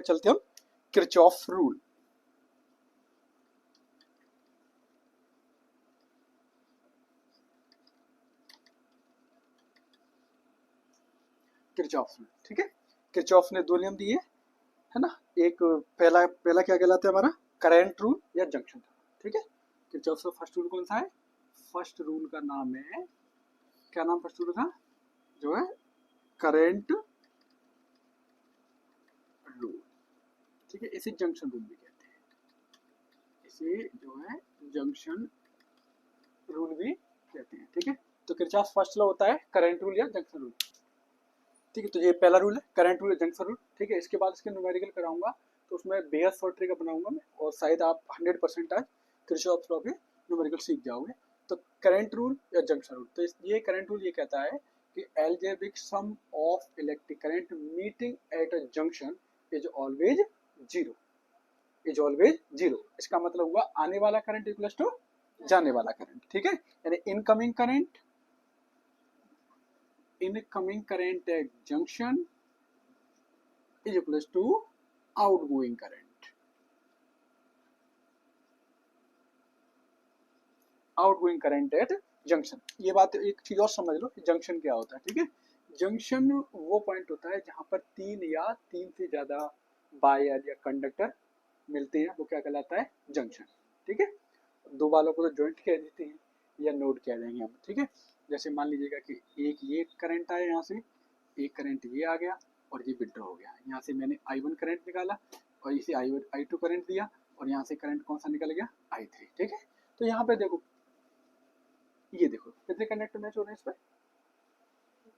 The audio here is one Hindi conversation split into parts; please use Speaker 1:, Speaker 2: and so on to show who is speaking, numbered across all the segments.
Speaker 1: चलते हम किरचॉफ रूल। किरचॉफ रूल, ठीक है। किरचॉफ ने दो नियम दिए है ना, एक पहला पहला क्या कहलाता है हमारा, करंट रूल या जंक्शन रूल, ठीक है। किरचॉफ का फर्स्ट रूल कौन सा है, फर्स्ट रूल का नाम है, क्या नाम फर्स्ट रूल का, जो है करंट रूल, ठीक है। इसे जंक्शन रूल भी कहते हैं, इसे जो है जंक्शन रूल भी कहते हैं, ठीक है। तो किरचॉफ फर्स्ट लॉ होता है करंट रूल या जंक्शन रूल, ठीक है। तो ये पहला रूल है करंट रूल या जंक्शन रूल, ठीक है। इसके बाद इसके न्यूमेरिकल कराऊंगा, तो उसमें बेयर सॉर्टरी का बनाऊंगा मैं, और शायद आप 100% आज किरचॉफ लॉ के न्यूमेरिकल सीख जाओगे। तो करंट रूल या जंक्शन रूल, तो ये करंट रूल ये कहता है कि algebraic sum of electric current meeting at a junction is always zero, is always zero. इसका मतलब हुआ आने वाला करंट इक्वल्स टू जाने वाला करंट, ठीक है। यानी incoming current, incoming current at junction is equals to outgoing current, outgoing current at junction. ये बात एक चीज और समझ लो कि जंक्शन क्या होता है, ठीक है। जंक्शन वो पॉइंट होता है जहां पर तीन या तीन से ज्यादा वायर या कंडक्टर मिलते हैं, वो क्या कहलाता है, जंक्शन, ठीक है। दो वालों को तो जॉइंट कह देते हैं या नोड कह देंगे हम, ठीक है। जैसे मान लीजिएगा कि एक ये करंट आया यहाँ से, एक करंट ये आ गया और ये विड्रॉ हो गया, यहाँ से मैंने I1 करंट निकाला और इसे I2 करंट दिया, और यहाँ से करंट कौन सा निकल गया, I3, ठीक है। तो यहाँ पे देखो, ये देखो कितने कंडक्टर मैच हो रहे हैं इस पर,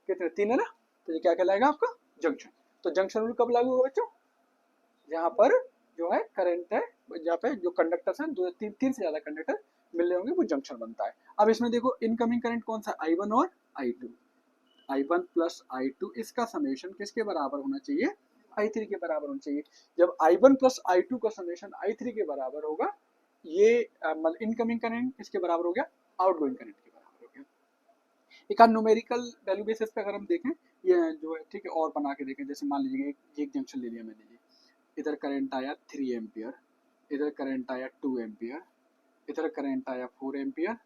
Speaker 1: कितने, तीन है ना। तो ये क्या कहलाएगा आपका, जंक्शन। तो जंक्शन रूल कब लागू होगा बच्चों, जहाँ पर जो है करंट है, जहाँ पे जो कंडक्टर्स हैं, दो तीन तीन से ज्यादा कंडक्टर मिल रहे होंगे, वो जंक्शन बनता है। अब इसमें देखो इनकमिंग करंट कौन सा, I1 और I2, I1 प्लस I2, इसका समेशन किसके बराबर होना चाहिए, I3 के बराबर होना चाहिए। जब I1 प्लस I2 का समेशन I3 के बराबर होगा, ये मतलब इनकमिंग करंट किसके बराबर हो गया, आउटगोइंग करंट के बराबर हो गया। एक आध न्यूमेरिकल वैल्यू बेसिस पे अगर हम देखें, ये जो है, ठीक है, और बना के देखें। जैसे मान लीजिए एक जंक्शन ले लिया मैंने, जी इधर करंट आया 3 एम्पियर, इधर करंट आया 2 एम्पियर, इधर करंट आया 4 एम्पियर,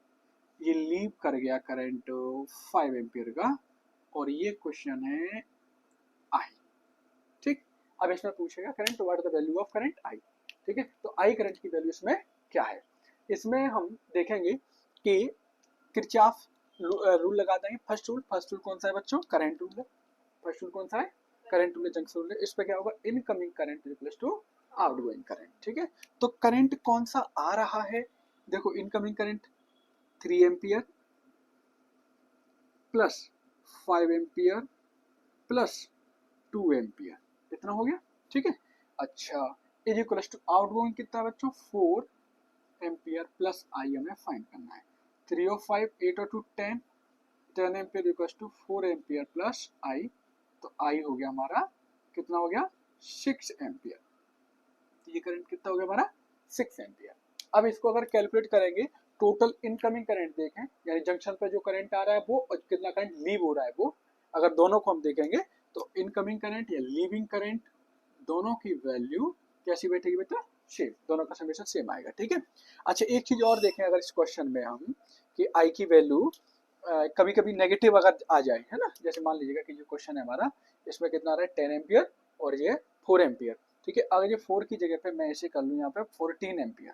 Speaker 1: ये लीव कर गया करंट 5 एम्पियर का, और ये क्वेश्चन है आई, ठीक। अब इसमें पूछेगा current, what is the value of current I, ठीक है। तो आई करंट की वैल्यू इसमें क्या है, इसमें हम देखेंगे कि किरचॉफ रूल लगा देंगे। फर्स्ट रूल कौन सा है बच्चों, करंट रूल है। फर्स्ट रूल कौन सा है, करंट रूल जंक्शन रूल है। इस पे क्या होगा, incoming current equals to outgoing current, ठीक है। तो करंट कौन सा आ रहा है, देखो incoming current 3 ampere plus 5 ampere plus 2 ampere, इतना हो गया, ठीक है। अच्छा, इज इक्वल्स टू आउटगोइंग कितना बच्चों, 4 एम्पियर प्लस आई हमें फाइंड करना है। 3 और 5 8 और 2 10, 10 ampere equals to 4 ampere plus i, तो आई हो गया हमारा कितना हो गया, 6 एम्पियर। तो ये करंट कितना हो गया हमारा, 6 एम्पियर। अब इसको अगर कैलकुलेट करेंगे, टोटल इनकमिंग करंट देखें, यानी जंक्शन पे जो करंट आ रहा है वो, और कितना करंट लीव हो रहा है वो, अगर दोनों को हम देखेंगे, तो इनकमिंग करंट या लीविंग करंट दोनों की वैल्यू कैसी बैठेगी बेटा, सेम, दोनों का समेशन सेम आएगा, ठीक है। अच्छा, एक चीज और देखें अगर इस क्वेश्चन में हम, कि आई की वैल्यू कभी कभी नेगेटिव अगर आ जाए, है ना। जैसे मान लीजिएगा कि जो क्वेश्चन है हमारा, इसमें कितना आ रहा है 10 एम्पियर और ये 4 एम्पियर, ठीक है। अगर ये 4 की जगह पे मैं ऐसे कर लूँ यहाँ पे 14 एम्पियर,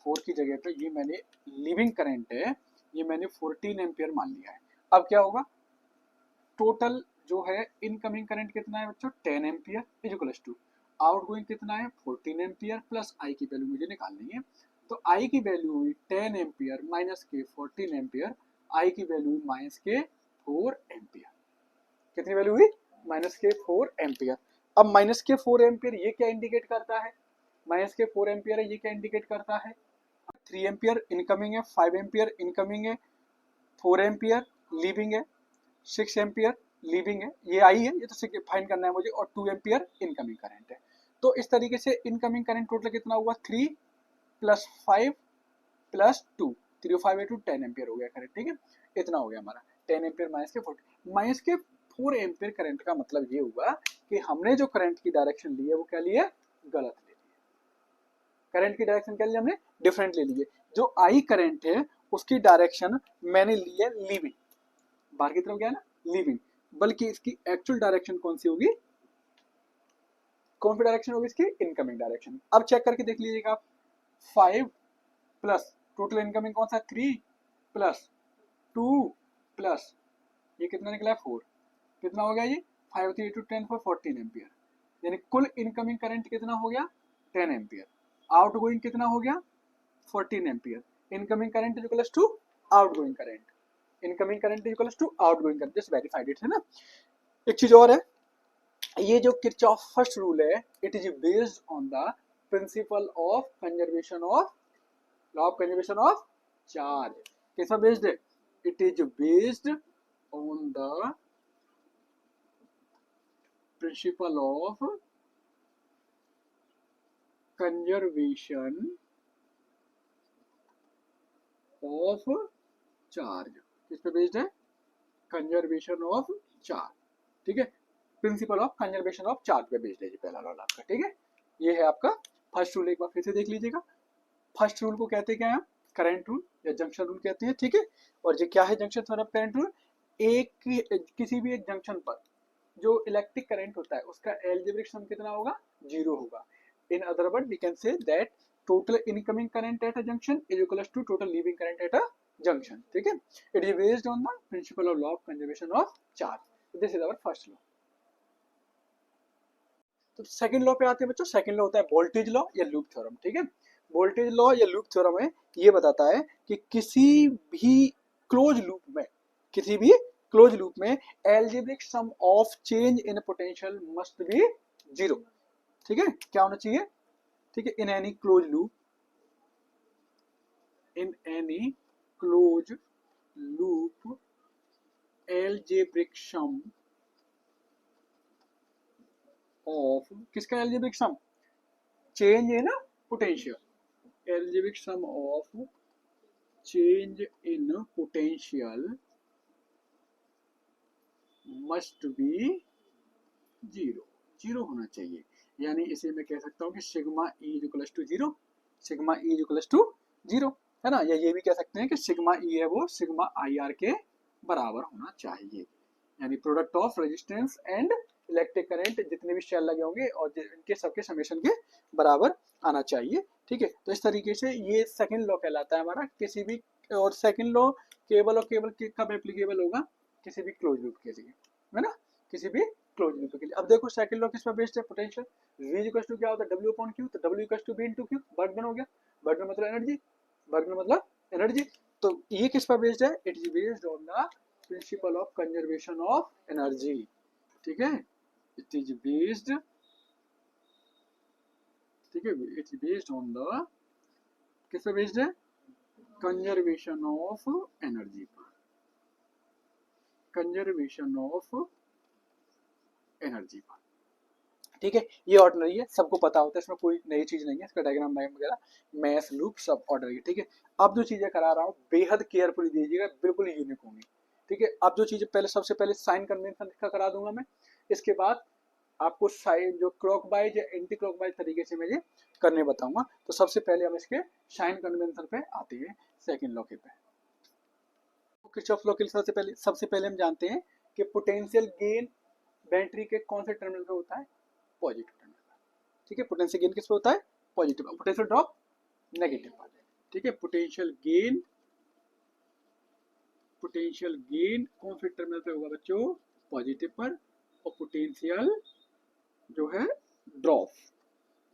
Speaker 1: 4 की जगह पे ये मैंने लिविंग करंट है, ये मैंने 14 एम्पियर मान लिया है। अब क्या होगा, टोटल जो है इनकमिंग करंट कितना है बच्चों, 10 ampere is equals to outgoing कितना है, 14 एम्पियर प्लस आई की वैल्यू मुझे निकालनी है। तो आई की वैल्यू हुई 10 एम्पियर माइनस के 14 एम्पियर, आई की वैल्यू हुई माइनस के 4 एम्पियर। कितनी वैल्यू हुई, माइनस के 4 एम्पियर। अब माइनस के 4 एम्पियर ये क्या इंडिकेट करता है, माइनस के 4 एम्पियर है, ये क्या इंडिकेट करता है, 3 एम्पियर इनकमिंग है, 5 एम्पियर इनकमिंग है, 4 एम्पियर लीविंग है, 6 एम्पियर लीविंग है, ये आई है, ये तो फाइंड करना है मुझे, और 2 एम्पियर इनकमिंग करंट है। तो इस तरीके से इनकमिंग करंट टोटल कितना हुआ, 3 प्लस 5 प्लस 2, 3 और 5 8 10 एम्पियर हो गया करंट, ठीक है। इतना हो गया हमारा 10 एम्पियर माइनस के 4 एम्पियर करंट का मतलब ये हुआ कि हमने जो करंट की डायरेक्शन ली है वो क्या ली है, गलत ली है। करंट की डायरेक्शन क्या ली हमने, डिफरेंट ले ली है। जो आई करंट है उसकी डायरेक्शन मैंने ली है लीविंग, बाहर की तरफ क्या है ना, लीविंग, बल्कि इसकी एक्चुअल डायरेक्शन कौन सी होगी, कौन सी डायरेक्शन होगी इसकी, इनकमिंग डायरेक्शन। अब चेक करके देख लीजिएगा आप, 5 प्लस टोटल इनकमिंग कौन सा, 3 प्लस 2 प्लस ये कितना निकला, 4, कितना हो गया ये, 5 3 to 10 for 14 एम्पियर, यानी कुल इनकमिंग करंट कितना हो गया, 10 एम्पियर। आउट गोइंग कितना हो गया, 14 ampere. Incoming current is equals to outgoing current, incoming current is equals to outgoing current, just verified it है ना। एक चीज और है, ये जो किरचॉफ फर्स्ट रूल है, it is based on the principle of conservation of, law of conservation of charge. कैसा बेस्ड है, it is based on the principle of conservation of charge. किस पे बेस्ड है, कंजर्वेशन ऑफ चार्ज, ठीक है, principal of conservation of charge पे बेस्ड है ये पहला लॉ आपका, ठीक है। ये है आपका फर्स्ट रूल, एक बार फिर से देख लीजिएगा। फर्स्ट रूल को कहते हैं क्या है, करंट रूल या जंक्शन रूल कहते हैं, ठीक है। और ये क्या है, जंक्शन थ्योरम, करंट रूल। एक किसी भी एक जंक्शन पर जो इलेक्ट्रिक करंट होता है उसका एल्जेब्रिक सम कितना होगा, 0 होगा। In other word we can say that total incoming current at a junction is equals to total leaving current at a junction, ठीक है। It is based on the principle of law of conservation of charge. This is our first law. तो सेकंड लॉ पे आते हैं बच्चों। सेकंड लॉ होता है वोल्टेज लॉ या लूप थ्योरम, ठीक है। वोल्टेज लॉ या लूप थ्योरम है, ये बताता है कि किसी भी क्लोज लूप में, किसी भी क्लोज लूप में algebraic sum of change in potential must be 0, ठीक है। क्या होना चाहिए, ठीक है, in any close loop, in any close loop algebraic sum of, किसका algebraic sum, change in potential, algebraic sum of change in potential must be 0, 0 होना चाहिए। यानी इसे मैं कह सकता हूँ कि sigma E equals to 0, sigma E equals to 0, है ना। या ये भी कह सकते हैं कि सिग्मा ई है वो सिग्मा आई आर के बराबर होना चाहिए, यानी product of resistance and electric current जितने भी शेल लगे होंगे और इनके सबके समेशन के बराबर आना चाहिए, ठीक है। तो इस तरीके से ये सेकंड लॉ कहलाता है हमारा किसी भी, और सेकंड लॉ केवल और केवल कब एप्लीकेबल होगा, किसी भी क्लोज लूप के लिए, है ना, किसी भी क्लोज लूप के लिए। अब देखो सेकंड लॉ किस पर बेस्ड है, पोटेंशियल। V इक्वल्स टू क्या होता है, W अपॉन Q, तो W equals to V into Q, work done हो गया, वर्क डन मतलब एनर्जी, वर्क डन मतलब एनर्जी। तो ये किस पर बेस्ड है, it is based on the principle of conservation of energy, ठीक है। इट इज बेस्ड, ठीक है, it is based on the, किस पे बेस्ड है, कंजर्वेशन ऑफ एनर्जी पर, कंजर्वेशन ऑफ एनर्जी पर, ठीक है। ये ऑर्डिनरी है, सबको पता होता है, इसमें कोई नई चीज नहीं है, इसका डायग्राम वगैरह मैथ लूप सब ऑर्डिनरी, ठीक है। अब जो चीजें करा रहा हूँ बेहद केयरफुली दीजिएगा, बिल्कुल यूनिक होंगी, ठीक है। अब जो चीजें पहले, सबसे पहले साइन कन्वेंशन का करा दूंगा मैं, इसके बाद आपको साइन जो क्लॉकवाइज या एंटी क्लॉकवाइज तरीके से मैं ये करने बताऊंगा। तो सबसे पहले हम इसके साइन कन्वेंशन पे आते हैं, सेकंड लॉ के पे। किरचॉफ लॉ के सबसे पहले हम जानते हैं कि पोटेंशियल गेन बैटरी के कौन से टर्मिनल पे होता है, पॉजिटिव टर्मिनल, ठीक है। पोटेंशियल गेन किस पे होता है, पॉजिटिव, पोटेंशियल ड्रॉप नेगेटिव पर, ठीक है। पोटेंशियल गेन कौन से टर्मिनल पे होगा बच्चों, पॉजिटिव पर, और पोटेंशियल जो है ड्रॉप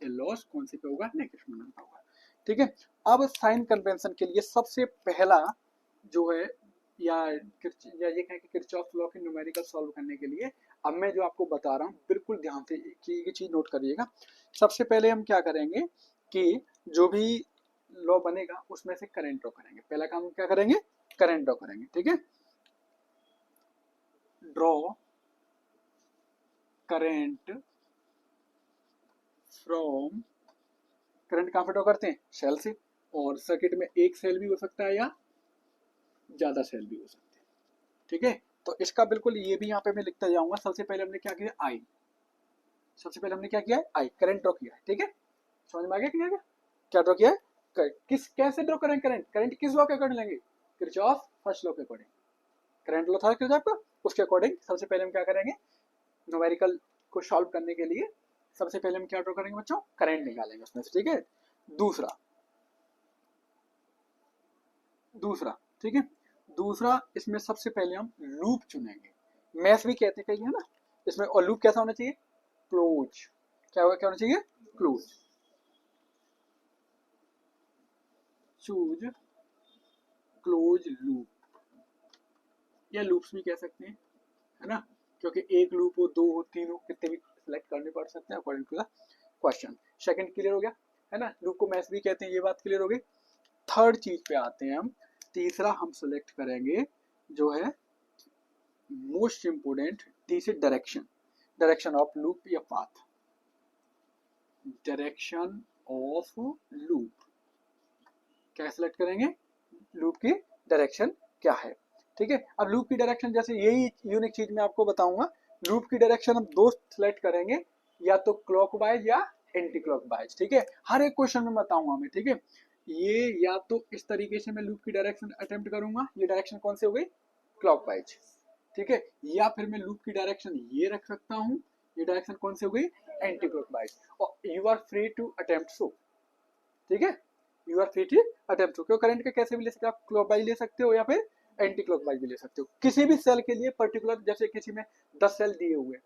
Speaker 1: लॉस कौन से पे होगा, नेगेटिव टर्मिनल पे होगा, ठीक है। अब साइन कन्वेंशन के लिए सबसे पहला जो है, या ये कहें कि किरचॉफ लॉ के न्यूमेरिकल सॉल्व करने के लिए अब मैं जो आपको बता रहा हूँ बिल्कुल ध्यान से ये चीज नोट करिएगा। सबसे पहले हम क्या करेंगे कि जो भी लॉ बनेगा उसमें से करंट ड्रॉ करेंगे। पहला काम हम क्या करेंगे, करंट ड्रॉ करेंगे, ठीक है। ड्रॉ करंट फ्रॉम, करंट कहाँ पे ड्रॉ करते हैं, सेल से, और सर्किट में एक सेल भी हो सकता है या ज्यादा सेल भी हो सकते हैं, ठीक है। तो इसका बिल्कुल ये भी यहाँ पे मैं लिखता जाऊंगा। सबसे पहले हमने क्या किया, आई, सबसे पहले हमने क्या किया है, आई करंट ड्रॉ किया है, ठीक है, समझ में आ गया क्या ड्रॉ किया है, किस कैसे ड्रॉ करेंगे करंट, करंट किस लॉ के अकॉर्डिंग लेंगे, किरचॉफ फर्स्ट लॉ के अकॉर्डिंग, करंट लॉ था किरचॉफ का, उसके अकॉर्डिंग सबसे पहले हम क्या करेंगे, न्यूमेरिकल को सॉल्व करने के लिए सबसे पहले हम क्या ड्रॉ करेंगे बच्चों, करंट निकालेंगे उसमें से, ठीक है। दूसरा ठीक है, दूसरा इसमें सबसे पहले हम लूप चुनेंगे, मैथ भी कहते हैं कहीं है ना इसमें, और लूप कैसा होना चाहिए, क्लोज, क्या होना चाहिए, क्लोज, चूज क्लोज लूप, या लूप्स भी कह सकते हैं है ना, क्योंकि एक लूप हो, दो हो, तीन हो, कितने भी सिलेक्ट करने पड़ सकते हैं according to the question. Second clear हो गया है ना, लूप को मैथ भी कहते हैं, ये बात क्लियर हो गई। थर्ड चीज पे आते हैं हम, तीसरा हम सिलेक्ट करेंगे जो है मोस्ट इंपोर्टेंट, तीसरी डायरेक्शन ऑफ लूप या पाथ, डायरेक्शन ऑफ लूप, क्या सिलेक्ट करेंगे, लूप की डायरेक्शन क्या है, ठीक है। अब लूप की डायरेक्शन जैसे यही यूनिक चीज मैं आपको बताऊंगा, लूप की डायरेक्शन हम दो सिलेक्ट करेंगे, या तो क्लॉकवाइज या एंटी क्लॉकवाइज, ठीक है, हर एक क्वेश्चन में बताऊंगा मैं, ठीक है। ये या तो इस तरीके से मैं लूप की डायरेक्शन अटेम्प्ट करूंगा, ये डायरेक्शन कौन सी हो गई, क्लॉकवाइज, ठीक है, या फिर मैं लूप की डायरेक्शन ये रख सकता हूँ, ये डायरेक्शन कौन सी हो गई, एंटी क्लॉकवाइज, और you are free to attempt so, ठीक है, you are free to attempt so, क्यों करंट के कैसे भी ले सकते हो आप, क्लॉकवाइज ले सकते हो या फिर एंटी क्लॉकवाइज भी ले सकते हो, किसी भी सेल के लिए पर्टिकुलर, जैसे किसी में 10 सेल दिए हुए,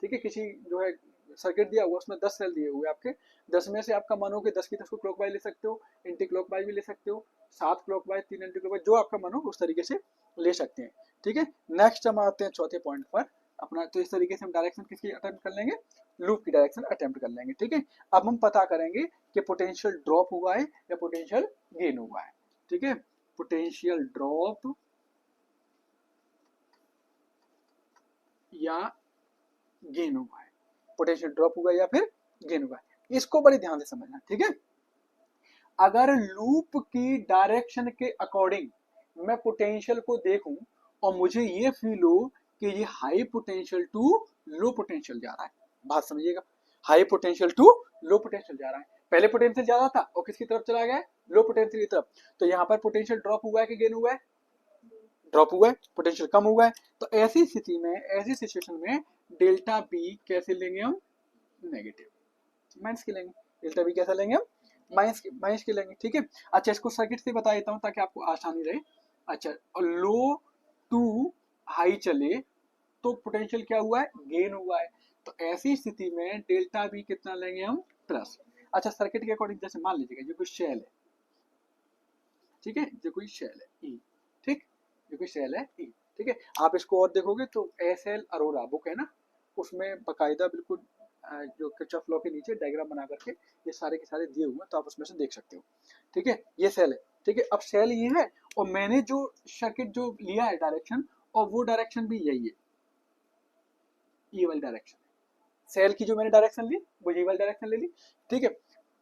Speaker 1: ठीक है, किसी जो है सर्किट दिया हुआ उसमें 10 सेल दिए हुए आपके, 10 में से आपका मन हो कि 10 की 10 को क्लॉकवाइज ले सकते हो, एंटी क्लॉकवाइज भी ले सकते हो, 7 क्लॉकवाइज 3 एंटी क्लॉकवाइज, जो आपका मन हो उस तरीके से ले सकते हैं, ठीक है। नेक्स्ट हम आते हैं चौथे पॉइंट पर अपना, तो इस तरीके से हम डायरेक्शन किसकी अटेम्प्ट कर लेंगे, लूप की डायरेक्शन अटेम्प्ट कर लेंगे, ठीक है। अब हम पता करेंगे कि पोटेंशियल ड्रॉप हुआ है या पोटेंशियल गेन हुआ है, ठीक है, पोटेंशियल ड्रॉप या गेन हुआ है, पोटेंशियल ड्रॉप हुआ या फिर गेन हुआ है, इसको बड़े ध्यान से समझना, ठीक है। अगर लूप की डायरेक्शन के अकॉर्डिंग मैं पोटेंशियल को देखूं और मुझे ये फील हो कि ये high potential to low potential जा रहा है, बात समझिएगा, high potential to low potential जा रहा है, पहले पोटेंशियल ज्यादा था और किसकी तरफ चला गया, लो पोटेंशियल की तरफ, तो यहाँ पर पोटेंशियल ड्रॉप हुआ है कि गेन हुआ है, ड्रॉप हुआ है, पोटेंशियल कम हुआ है, तो ऐसी स्थिति में, ऐसी सिचुएशन में डेल्टा बी कैसे लेंगे हम, नेगेटिव माइनस के लेंगे, डेल्टा बी कैसा लेंगे हम, माइनस के लेंगे, ठीक है। अच्छा इसको सर्किट से बता देता हूँ ताकि आपको आसानी रहे। अच्छा लो टू हाई चले तो पोटेंशियल क्या हुआ है, गेन हुआ है, तो ऐसी स्थिति में डेल्टा बी कितना लेंगे हम, प्लस। अच्छा सर्किट के अकॉर्डिंग जैसे मान लीजिएगा ये कोई शेल है, ठीक है, जो कोई शेल है ई, ठीक, जो कोई शेल है ई, ठीक है, आप इसको और देखोगे तो एस एल अरोरा बुक है ना, उसमें बकायदा बिल्कुल जो किरचॉफ लॉ के नीचे डायग्राम बना करके ये सारे के सारे दिए हुए हैं, तो आप उसमें से देख सकते हो, ठीक है, ये सेल है, ठीक है। अब सेल ये है और मैंने जो सर्किट जो लिया है डायरेक्शन, और वो डायरेक्शन भी यही है, ये वाली डायरेक्शन, सेल की जो मैंने डायरेक्शन ली वो ये वाली डायरेक्शन ले ली, ठीक है।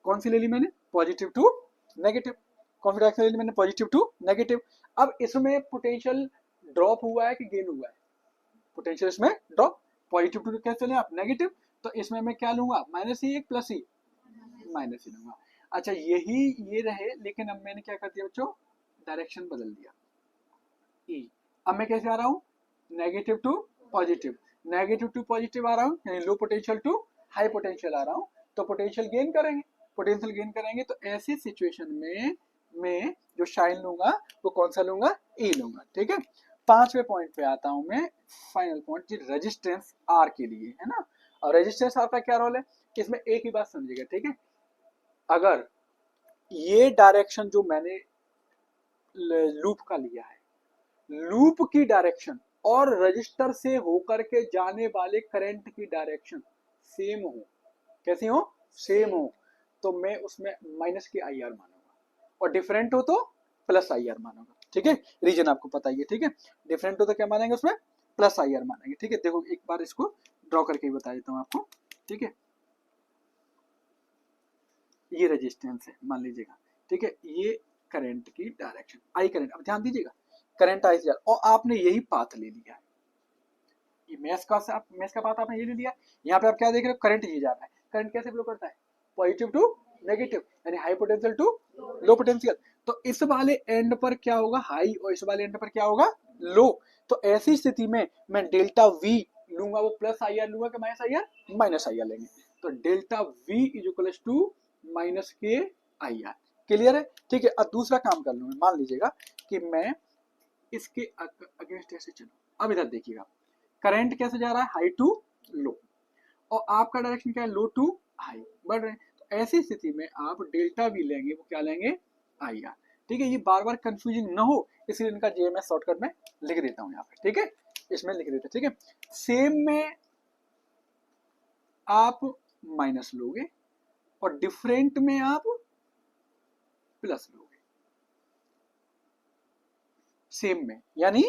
Speaker 1: कौन सी ले ली मैंने, पॉजिटिव टू नेगेटिव, कौन सी डायरेक्शन ले ली मैंने, पॉजिटिव टू नेगेटिव। अब इसमें पोटेंशियल ड्रॉप हुआ है कि गेन हुआ है, पोटेंशियल इसमें ड्रॉप, पॉजिटिव टू कैसे चले आप, नेगेटिव, तो इसमें मैं क्या लूंगा, माइनस ही, एक प्लस ही, माइनस ही लूंगा। अच्छा यही ये रहे, लेकिन अब मैंने क्या कर दिया बच्चों, डायरेक्शन बदल दिया, ई, अब मैं कैसे आ रहा हूँ, negative to positive, negative to positive आ रहा हूँ, यानी low potential to high potential आ रहा हूँ, तो पोटेंशियल गेन करेंगे, पोटेंशियल गेन करेंगे, तो ऐसी सिचुएशन में मैं जो साइन लूंगा वो कौन सा लूंगा, ई लूंगा, ठीक है। पांचवें पॉइंट पे आता हूं मैं, फाइनल पॉइंट, रेजिस्टेंस आर के लिए है ना, और रेजिस्टेंस आर का क्या रोल है, इसमें एक ही बात समझिएगा, ठीक है, अगर ये डायरेक्शन जो मैंने लूप का लिया है, लूप की डायरेक्शन और रजिस्टर से होकर के जाने वाले करंट की डायरेक्शन सेम हो, कैसी हो, सेम हो, तो मैं उसमें माइनस की आई आर मानूंगा, और डिफरेंट हो तो प्लस आई आर मानूंगा, ठीक है, रीजन आपको पता ही है, ठीक है, डिफरेंट हो तो क्या मानेंगे उसमें, प्लस आई आर मानेंगे, ठीक है। देखो एक बार इसको ड्रॉ करके बता देता हूँ आपको, ठीक है, ये रेजिस्टेंस है मान लीजिएगा, ठीक है, ये करंट की डायरेक्शन आई करंट, अब ध्यान दीजिएगा, करंट आई से और आपने यही पाथ ले लिया है, ये मैथ्स का बात आपने ये ले लिया। यहाँ पे आप क्या देख रहे हो, करंट ये जा रहा है। करंट कैसे फ्लो करता है, पॉजिटिव टू नेगेटिव, यानी high potential to low potential. तो इस वाले एंड पर क्या होगा हाई और इस वाले एंड पर क्या होगा लो। तो ऐसी स्थिति में मैं डेल्टा वी लूंगा, वो प्लस आई आर लूंगा कि minus I R, minus I R लेंगे। तो delta V is equal to minus के आई आर। क्लियर है, ठीक है। अब दूसरा काम कर लूंगा, मान लीजिएगा कि मैं इसके अगेंस्ट ऐसे चलूं। अब इधर देखिएगा, करंट कैसे जा रहा है, हाई टू लो, और आपका डायरेक्शन क्या है, लो टू हाई, बढ़ रहे हैं। तो ऐसी स्थिति में आप डेल्टा वी लेंगे, वो क्या लेंगे, आई आर। ठीक है, ये बार बार कंफ्यूजन ना हो इसलिए इनका जेएमएस शॉर्टकट में लिख देता हूं यहाँ पे, ठीक है, इसमें लिख देते, ठीक है। सेम में आप माइनस लोगे और डिफरेंट में आप प्लस लोगे। सेम में यानी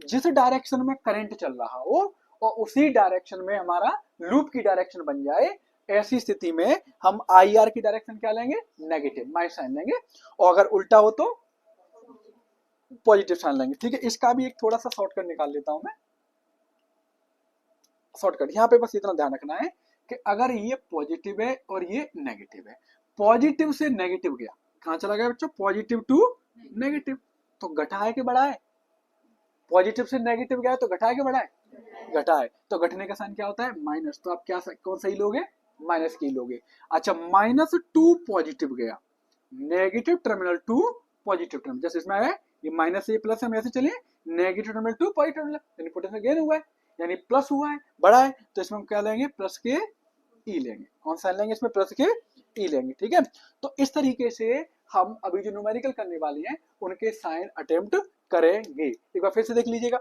Speaker 1: जिस डायरेक्शन में करंट चल रहा हो और उसी डायरेक्शन में हमारा लूप की डायरेक्शन बन जाए, ऐसी स्थिति में हम आई आर की डायरेक्शन क्या लेंगे, नेगेटिव, माइनस साइन लेंगे, और अगर उल्टा हो तो पॉजिटिव साइन लेंगे। ठीक है, इसका भी एक थोड़ा सा शॉर्टकट निकाल लेता हूं मैं। शॉर्टकट यहाँ पे बस इतना ध्यान रखना है कि अगर ये पॉजिटिव है और ये नेगेटिव है, पॉजिटिव से नेगेटिव गया, कहां चला गया बच्चों, पॉजिटिव टू नेगेटिव, तो घटा है कि बढ़ा है, पॉजिटिव से नेगेटिव गया तो घटा है कि बढ़ा है, घटा है। तो घटने का साइन क्या होता है, माइनस। तो आप क्या कौन सा ही लोगे, माइनस की लोगे। अच्छा, माइनस टू पॉजिटिव गया, negative terminal to positive terminal, जैसे इसमें है ये माइनस से प्लस, हम ऐसे चले negative terminal to positive terminal, यानी पोटेंशियल गेन हुआ है, यानी प्लस हुआ है, बढ़ा है। तो इसमें हम क्या लेंगे, प्लस के ई लेंगे। कौन सा लेंगे इसमें, प्लस के ई लेंगे। ठीक है, तो इस तरीके से हम अभी जो न्यूमेरिकल करने वाले हैं उनके साइन अटेम्प्ट करेंगे। एक बार फिर से देख लीजिएगा।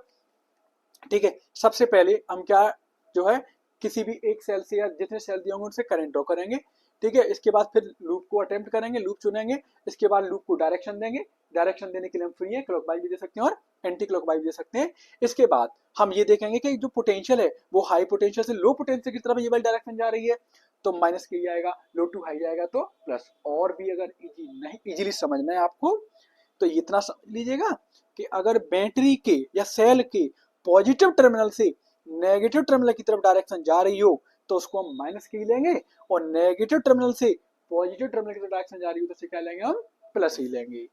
Speaker 1: ठीक है, सबसे पहले हम क्या जो है किसी भी एक सेल से या जितने सेल दिए होंगे उनसे करंट ड्रॉ करेंगे। ठीक है, इसके बाद फिर लूप को अटेम्प्ट करेंगे, लूप चुनेंगे, इसके बाद लूप को डायरेक्शन देंगे। डायरेक्शन देने के लिए हम फ्री है, क्लॉकवाइज भी दे सकते हैं और एंटी क्लॉकवाइज भी दे सकते हैं। इसके बाद हम ये देखेंगे कि जो पोटेंशियल है वो हाई पोटेंशियल से लो पोटेंशियल की तरफ ये वाली डायरेक्शन जा रही है, तो माइनस के जाएगा, लो टू हाई जाएगा तो प्लस। और भी अगर इजीली समझना है आपको तो इतना समझ लीजिएगा कि अगर बैटरी के या सेल के पॉजिटिव टर्मिनल से नेगेटिव टर्मिनल की तरफ डायरेक्शन जा रही हो तो उसको हम माइनस की लेंगे, और नेगेटिव टर्मिनल से पॉजिटिव टर्मिनल की तरफ डायरेक्शन जा रही हो तो उसे क्या लेंगे, हम प्लस ही लेंगे।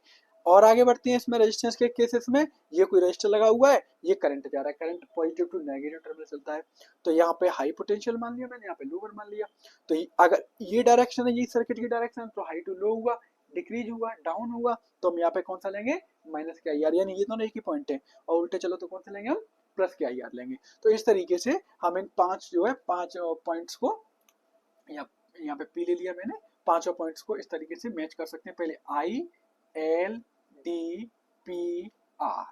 Speaker 1: और आगे बढ़ते हैं इसमें रेजिस्टेंस के केसेस में। ये कोई रजिस्टर लगा हुआ है, ये करंट जा रहा है, current positive to negative terminal चलता है, तो यहाँ पे हाई पोटेंशियल मान लिया मैंने, यहाँ पे लोअर मान लिया। तो अगर ये डायरेक्शन है, ये सर्किट की डायरेक्शन, तो हाई टू लो हुआ, डिक्रीज हुआ, डाउन हुआ, तो हम यहाँ पे कौन सा लेंगे, माइनस के आई आर, यानी ये दोनों एक ही पॉइंट है। और उल्टे चलो तो कौन सा लेंगे, हम प्लस के आई आर लेंगे। तो इस तरीके से हम इन पांच जो है पांच पॉइंट्स को यहाँ पे पी ले लिया मैंने, पांचों पॉइंट्स को इस तरीके से मैच कर सकते हैं। पहले आई एल डी पी आर,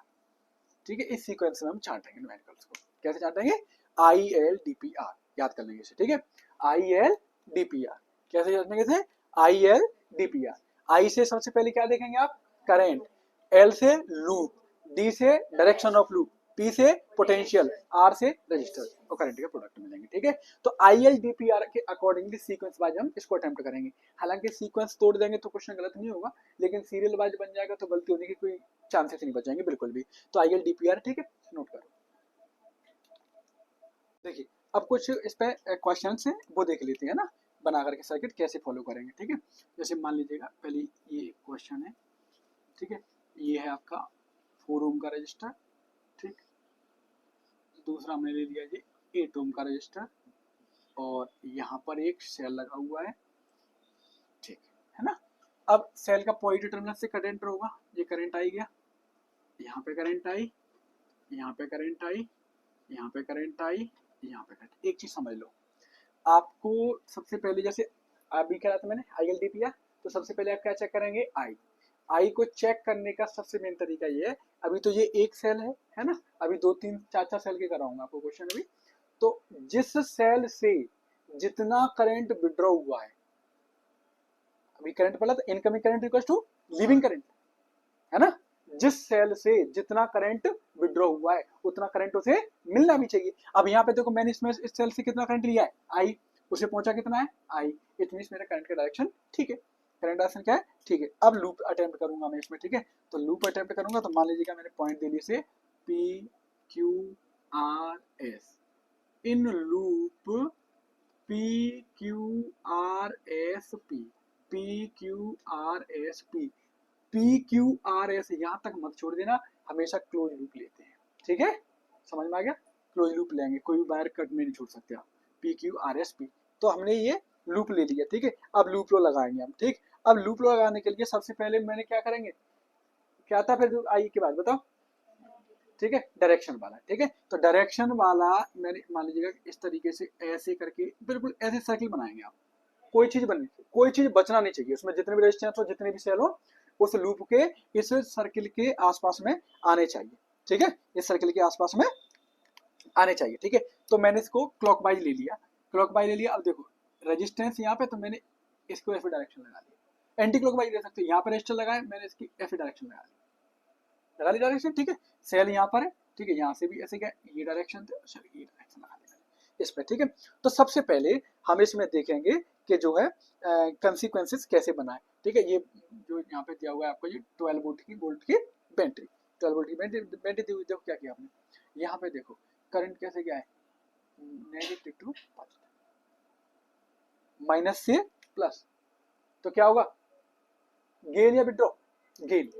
Speaker 1: ठीक है, इस सीक्वेंस में हम छांटेंगे न्यूमेरिकल्स को। कैसे छांटेंगे, I L D P R, याद कर लेंगे इसे। ठीक है, I L D P R कैसे छांटेंगे, कैसे, I L D P R. I से सबसे पहले क्या देखेंगे आप, करंट, एल से लूप, डी से डायरेक्शन ऑफ लूप, पी से पोटेंशियल, आर से रजिस्टर और करंट के प्रोडक्ट मिलेंगे। ठीक है, तो I L D P R के अकॉर्डिंगली सीक्वेंस वाइज हम इसको अटेम्प्ट करेंगे। हालांकि सीक्वेंस तोड़ देंगे तो क्वेश्चन गलत नहीं होगा, लेकिन सीरियल वाइज बन जाएगा तो गलती होने की कोई चांसेस नहीं बचेंगे बिल्कुल भी। तो I L D P are, ठीक है, नोट करो। देखिए अब कुछ इस पे क्वेश्चन है वो देख लेते हैं ना, बना करके सर्किट कैसे फॉलो करेंगे। ठीक है, जैसे मान लीजिएगा पहले ये क्वेश्चन है, ठीक है, ये है आपका 4 ओम का रजिस्टर, ठीक, दूसरा हमने ले लिया ये 8 ओम का रजिस्टर, और यहाँ पर एक सेल लगा हुआ है, ठीक है ना। अब सेल का पॉजिटिव टर्मिनल से करंट होगा, ये करंट आई गया, यहाँ पे करंट आई, यहाँ पे करंट आई, यहाँ पे करंट आई, यहाँ पे करंट। एक चीज समझ लो, आपको सबसे पहले जैसे अभी क्या था मैंने आई एल डी पी आर, तो सबसे पहले आप क्या चेक करेंगे, आई को चेक करने का सबसे मेन तरीका ये है, अभी तो ये एक सेल है ना, अभी 2 3 4 4 सेल के कराऊंगा आपको क्वेश्चन अभी। तो जिस सेल से जितना करंट विड्रॉ हुआ है, अभी करंट पड़ा तो incoming current equals to leaving current, है ना, जिस सेल से जितना करंट विड्रॉ हुआ है उतना करंट उसे मिलना भी चाहिए। अब यहाँ पे देखो मैंने इसमें इस सेल से कितना करंट लिया है, आई, उसे पहुंचा कितना है, आई, इट मींस मेरा करंट का डायरेक्शन ठीक है, करंट डायरेक्शन क्या है, ठीक है। अब लूप अटेम्प्ट करूंगा मैं इसमें, ठीक है, तो लूप अटेम्प्ट करूंगा तो मान लीजिएगा मैंने पॉइंट दे लिए से P Q R S, in loop P Q R S P, P Q R S P, P Q R S यहाँ तक मत छोड़ देना, हमेशा क्लोज लूप लेते हैं, ठीक है, समझ में आ गया, क्लोज लूप लेंगे, कोई भी वायर कट में नहीं छोड़ सकते आप, P Q R S P. तो हमने ये लूप ले लिया, ठीक है, अब लूप लो लगाएंगे हम, ठीक। अब लूप लो लगाने के लिए सबसे पहले मैंने क्या करेंगे, क्या था फिर आई के बाद बताओ, ठीक है, डायरेक्शन वाला, ठीक है, तो डायरेक्शन वाला मैंने मान लीजिएगा इस तरीके से ऐसे करके बिल्कुल ऐसे सर्किल बनाएंगे आप, कोई चीज बननी चाहिए, कोई चीज बचना नहीं चाहिए, उसमें जितने भी रेजिस्टेंस हो, जितने भी सेल हो, उस लूप के इस सर्किल के आसपास में आने चाहिए, ठीक है, इस सर्किल के आसपास में आने चाहिए, ठीक है। तो मैंने इसको क्लॉकवाइज ले लिया, क्लॉकवाइज ले लिया। अब देखो रेजिस्टेंस यहाँ पे, तो मैंने इसको ऐसे डायरेक्शन लगा लिया, एंटी क्लॉकवाइज ले सकते हो, यहाँ पर रेजिस्टर लगाए, मैंने इसकी ऐसे डायरेक्शन लगा ली डायरेक्शन, ठीक है, सेल यहाँ पर है, ठीक है, यहाँ से भी ऐसे क्या ये डायरेक्शन थे, ये डायरेक्शन लगा दिया इस पे, ठीक है। तो सबसे पहले हम इसमें देखेंगे कि जो है कंसिक्वेंसेस कैसे बनाए, ठीक है। ये जो यहाँ पे दिया हुआ है आपको, ये 12 वोल्ट की बैटरी, 12 वोल्ट की बैटरी दी हुई, देखो क्या किया आपने, यहाँ पे देखो करंट कैसे क्या है, नेगेटिव टू पॉजिटिव, माइनस से प्लस, तो क्या होगा, गेन या विड्रॉ, गेन,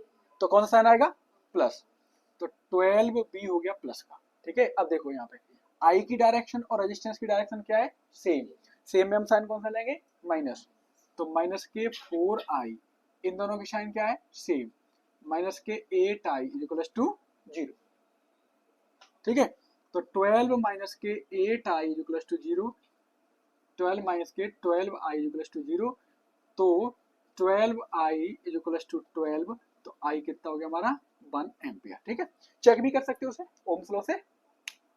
Speaker 1: तो कौन सा साइन आएगा, प्लस, तो 12 बी हो गया प्लस का, ठीक है। अब देखो यहाँ पे आई की डायरेक्शन और रेजिस्टेंस की डायरेक्शन क्या है, सेम, सेम में हम साइन कौन सा लेंगे, माइनस, तो माइनस के 4 आई, इन दोनों की साइन क्या है, सेम, माइनस के 8 आई इक्वल्स टू 0, ठीक है। तो 12 माइनस के 8 आई इक्वल्स टू 0, 12 माइनस के 12 आई इक्वल्स टू 0, तो 12 आई इक्वल्स टू 12, तो आई कितना हो गया हमारा 1 एम्पियर, ठीक है। चेक भी कर सकते हो उसे ओम्स लॉ से,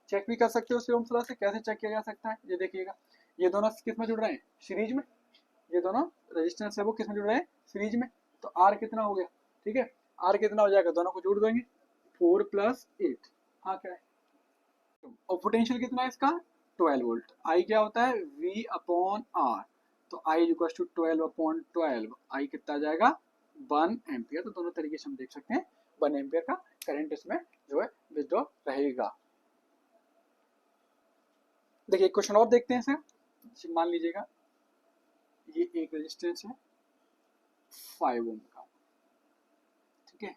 Speaker 1: चेक भी कर सकते हो उसे ओम्स लॉ से, कैसे चेक किया जा सकता है, ये देखिएगा, ये दोनों किस में जुड़ रहे हैं, सीरीज में, ये दोनों रेजिस्टेंस है वो किस में जुड़ रहे हैं, सीरीज में, तो आर कितना हो गया, ठीक है, आर कितना हो जाएगा, दोनों को जोड़ देंगे, 4 प्लस 8, हाँ क्या है, और पोटेंशियल कितना है इसका, 12 वोल्ट, आई क्या होता है, V अपॉन आर, तो आई इक्वल टू 12 अपॉन 12, आई कितना आ जाएगा 1 एम्पियर, तो दोनों तरीके से हम देख सकते हैं 1 एम्पियर का करंट इसमें जो है विथड्रॉ रहेगा। देखिए क्वेश्चन और देखते हैं सर, मान लीजिएगा ये एक रेजिस्टेंस है 5 ओम का, ठीक है,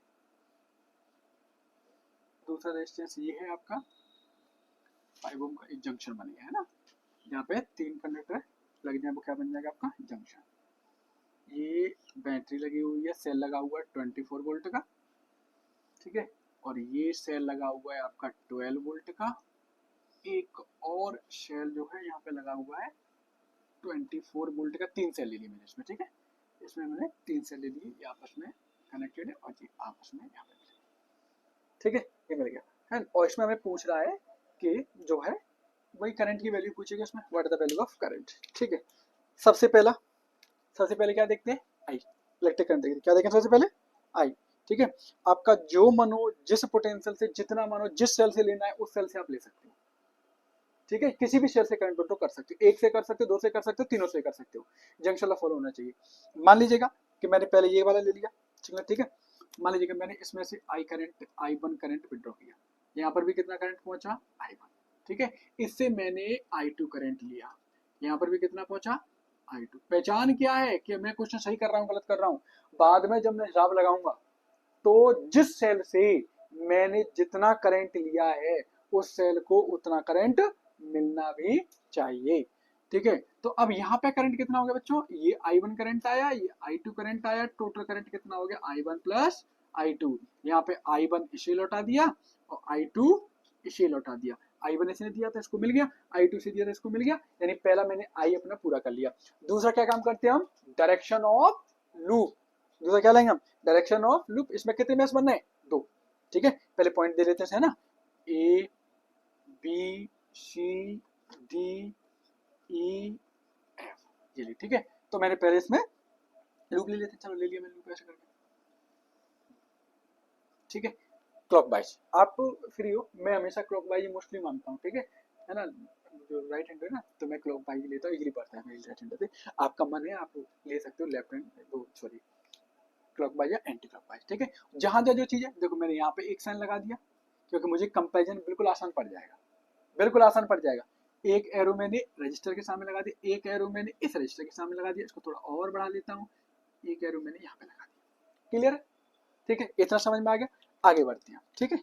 Speaker 1: दूसरा रेजिस्टेंस ये है आपका 5 ओम का, एक जंक्शन बन गया है ना, यहाँ पे 3 कंडक्टर लग जाए, वो क्या बन जाएगा आपका जंक्शन, ये बैटरी लगी हुई है, सेल लगा हुआ है 24 वोल्ट का, ठीक है, और ये सेल लगा हुआ है आपका 12 वोल्ट का, एक और सेल जो है यहाँ पे लगा हुआ है 24 वोल्ट का, 3 सेल ले लिए मैंने इसमें, ठीक है, इसमें मैंने 3 सेल ले लिए, ये आपस में कनेक्टेड है, और ये आपस में यहाँ पे, ठीक है, ये मिल गया है। और इसमें हमें पूछ रहा है कि जो है वही करंट की वैल्यू पूछेगी इसमें, what is the value of current, ठीक है। सबसे पहले क्या देखते हैं, आई, इलेक्ट्रिक करंट देखते हैं, क्या देखें सबसे पहले, आई, ठीक है। आपका जो मनो जिस पोटेंशियल से जितना मनो जिस सेल से लेना है उस सेल से आप ले सकते हो, ठीक है, किसी भी सेल से करंट विड्रॉ कर सकते हो, एक से कर सकते हो, दो से कर सकते हो, तीनों से कर सकते हो, जंक्शन लॉ फॉलो होना चाहिए। मान लीजिएगा कि मैंने पहले ये वाला ले लिया, ठीक है, मान लीजिएगा मैंने इसमें से I1 करंट विड्रॉ किया, यहाँ पर भी कितना करंट पहुंचा I1, ठीक है, इससे मैंने I2 करंट लिया, यहाँ पर भी कितना पहुंचा I2। पहचान क्या है कि मैं क्वेश्चन सही कर रहा हूँ गलत कर रहा हूँ, बाद में जब मैं हिसाब लगाऊंगा तो जिस सेल से मैंने जितना करंट लिया है उस सेल को उतना करंट मिलना भी चाहिए, ठीक है। तो अब यहाँ पे करंट कितना हो गया बच्चों, ये I1 करंट आया, ये I2 करंट आया, टोटल करंट कितना हो गया I1 प्लस I2, यहाँ पे I1 इसे लौटा दिया और I2 इसे लौटा दिया, I1 इसने दिया था इसको मिल गया, I2 से दिया था इसको मिल गया, यानी पहला मैंने I अपना पूरा कर लिया। दूसरा क्या काम करते हैं हम, डायरेक्शन ऑफ लूप, दूसरा क्या लेंगे हम, डायरेक्शन ऑफ लूप, इसमें कितने मैच बनना है, 2, ठीक है। पहले पॉइंट दे लेते हैं ना, A B C D E F, ये ले, ठीक है। तो मैंने पहले इसमें लूप ले लेते, चलो ले लिया मैंने लूप ऐसे करके, ठीक है। क्लॉकवाइज आप फ्री हो, मैं हमेशा क्लॉकवाइज मोस्टली मानता हूँ, ठीक है ना, जो राइट हैंड है ना, तो मैं क्लॉकवाइज लेता हूँ, इजीली पड़ता है मेरी राइट हैंड से, आपका मन है आप ले सकते हो लेफ्ट हैंड, वो सॉरी क्लॉकवाइज या एंटी क्लॉकवाइज, ठीक है। जहां जहां जो चीज है देखो, मैंने यहाँ पे एक साइन लगा दिया क्योंकि मुझे कंपैरिजन बिल्कुल आसान पड़ जाएगा, बिल्कुल आसान पड़ जाएगा, एक एरो मैंने रजिस्टर के सामने लगा दिया, एक एरो मैंने इस रजिस्टर के सामने लगा दिया, इसको थोड़ा और बढ़ा लेता हूँ, एक एरो मैंने यहाँ पे लगा दिया। क्लियर है? ठीक है, इतना समझ में आ गया। आगे बढ़ते हैं, ठीक है,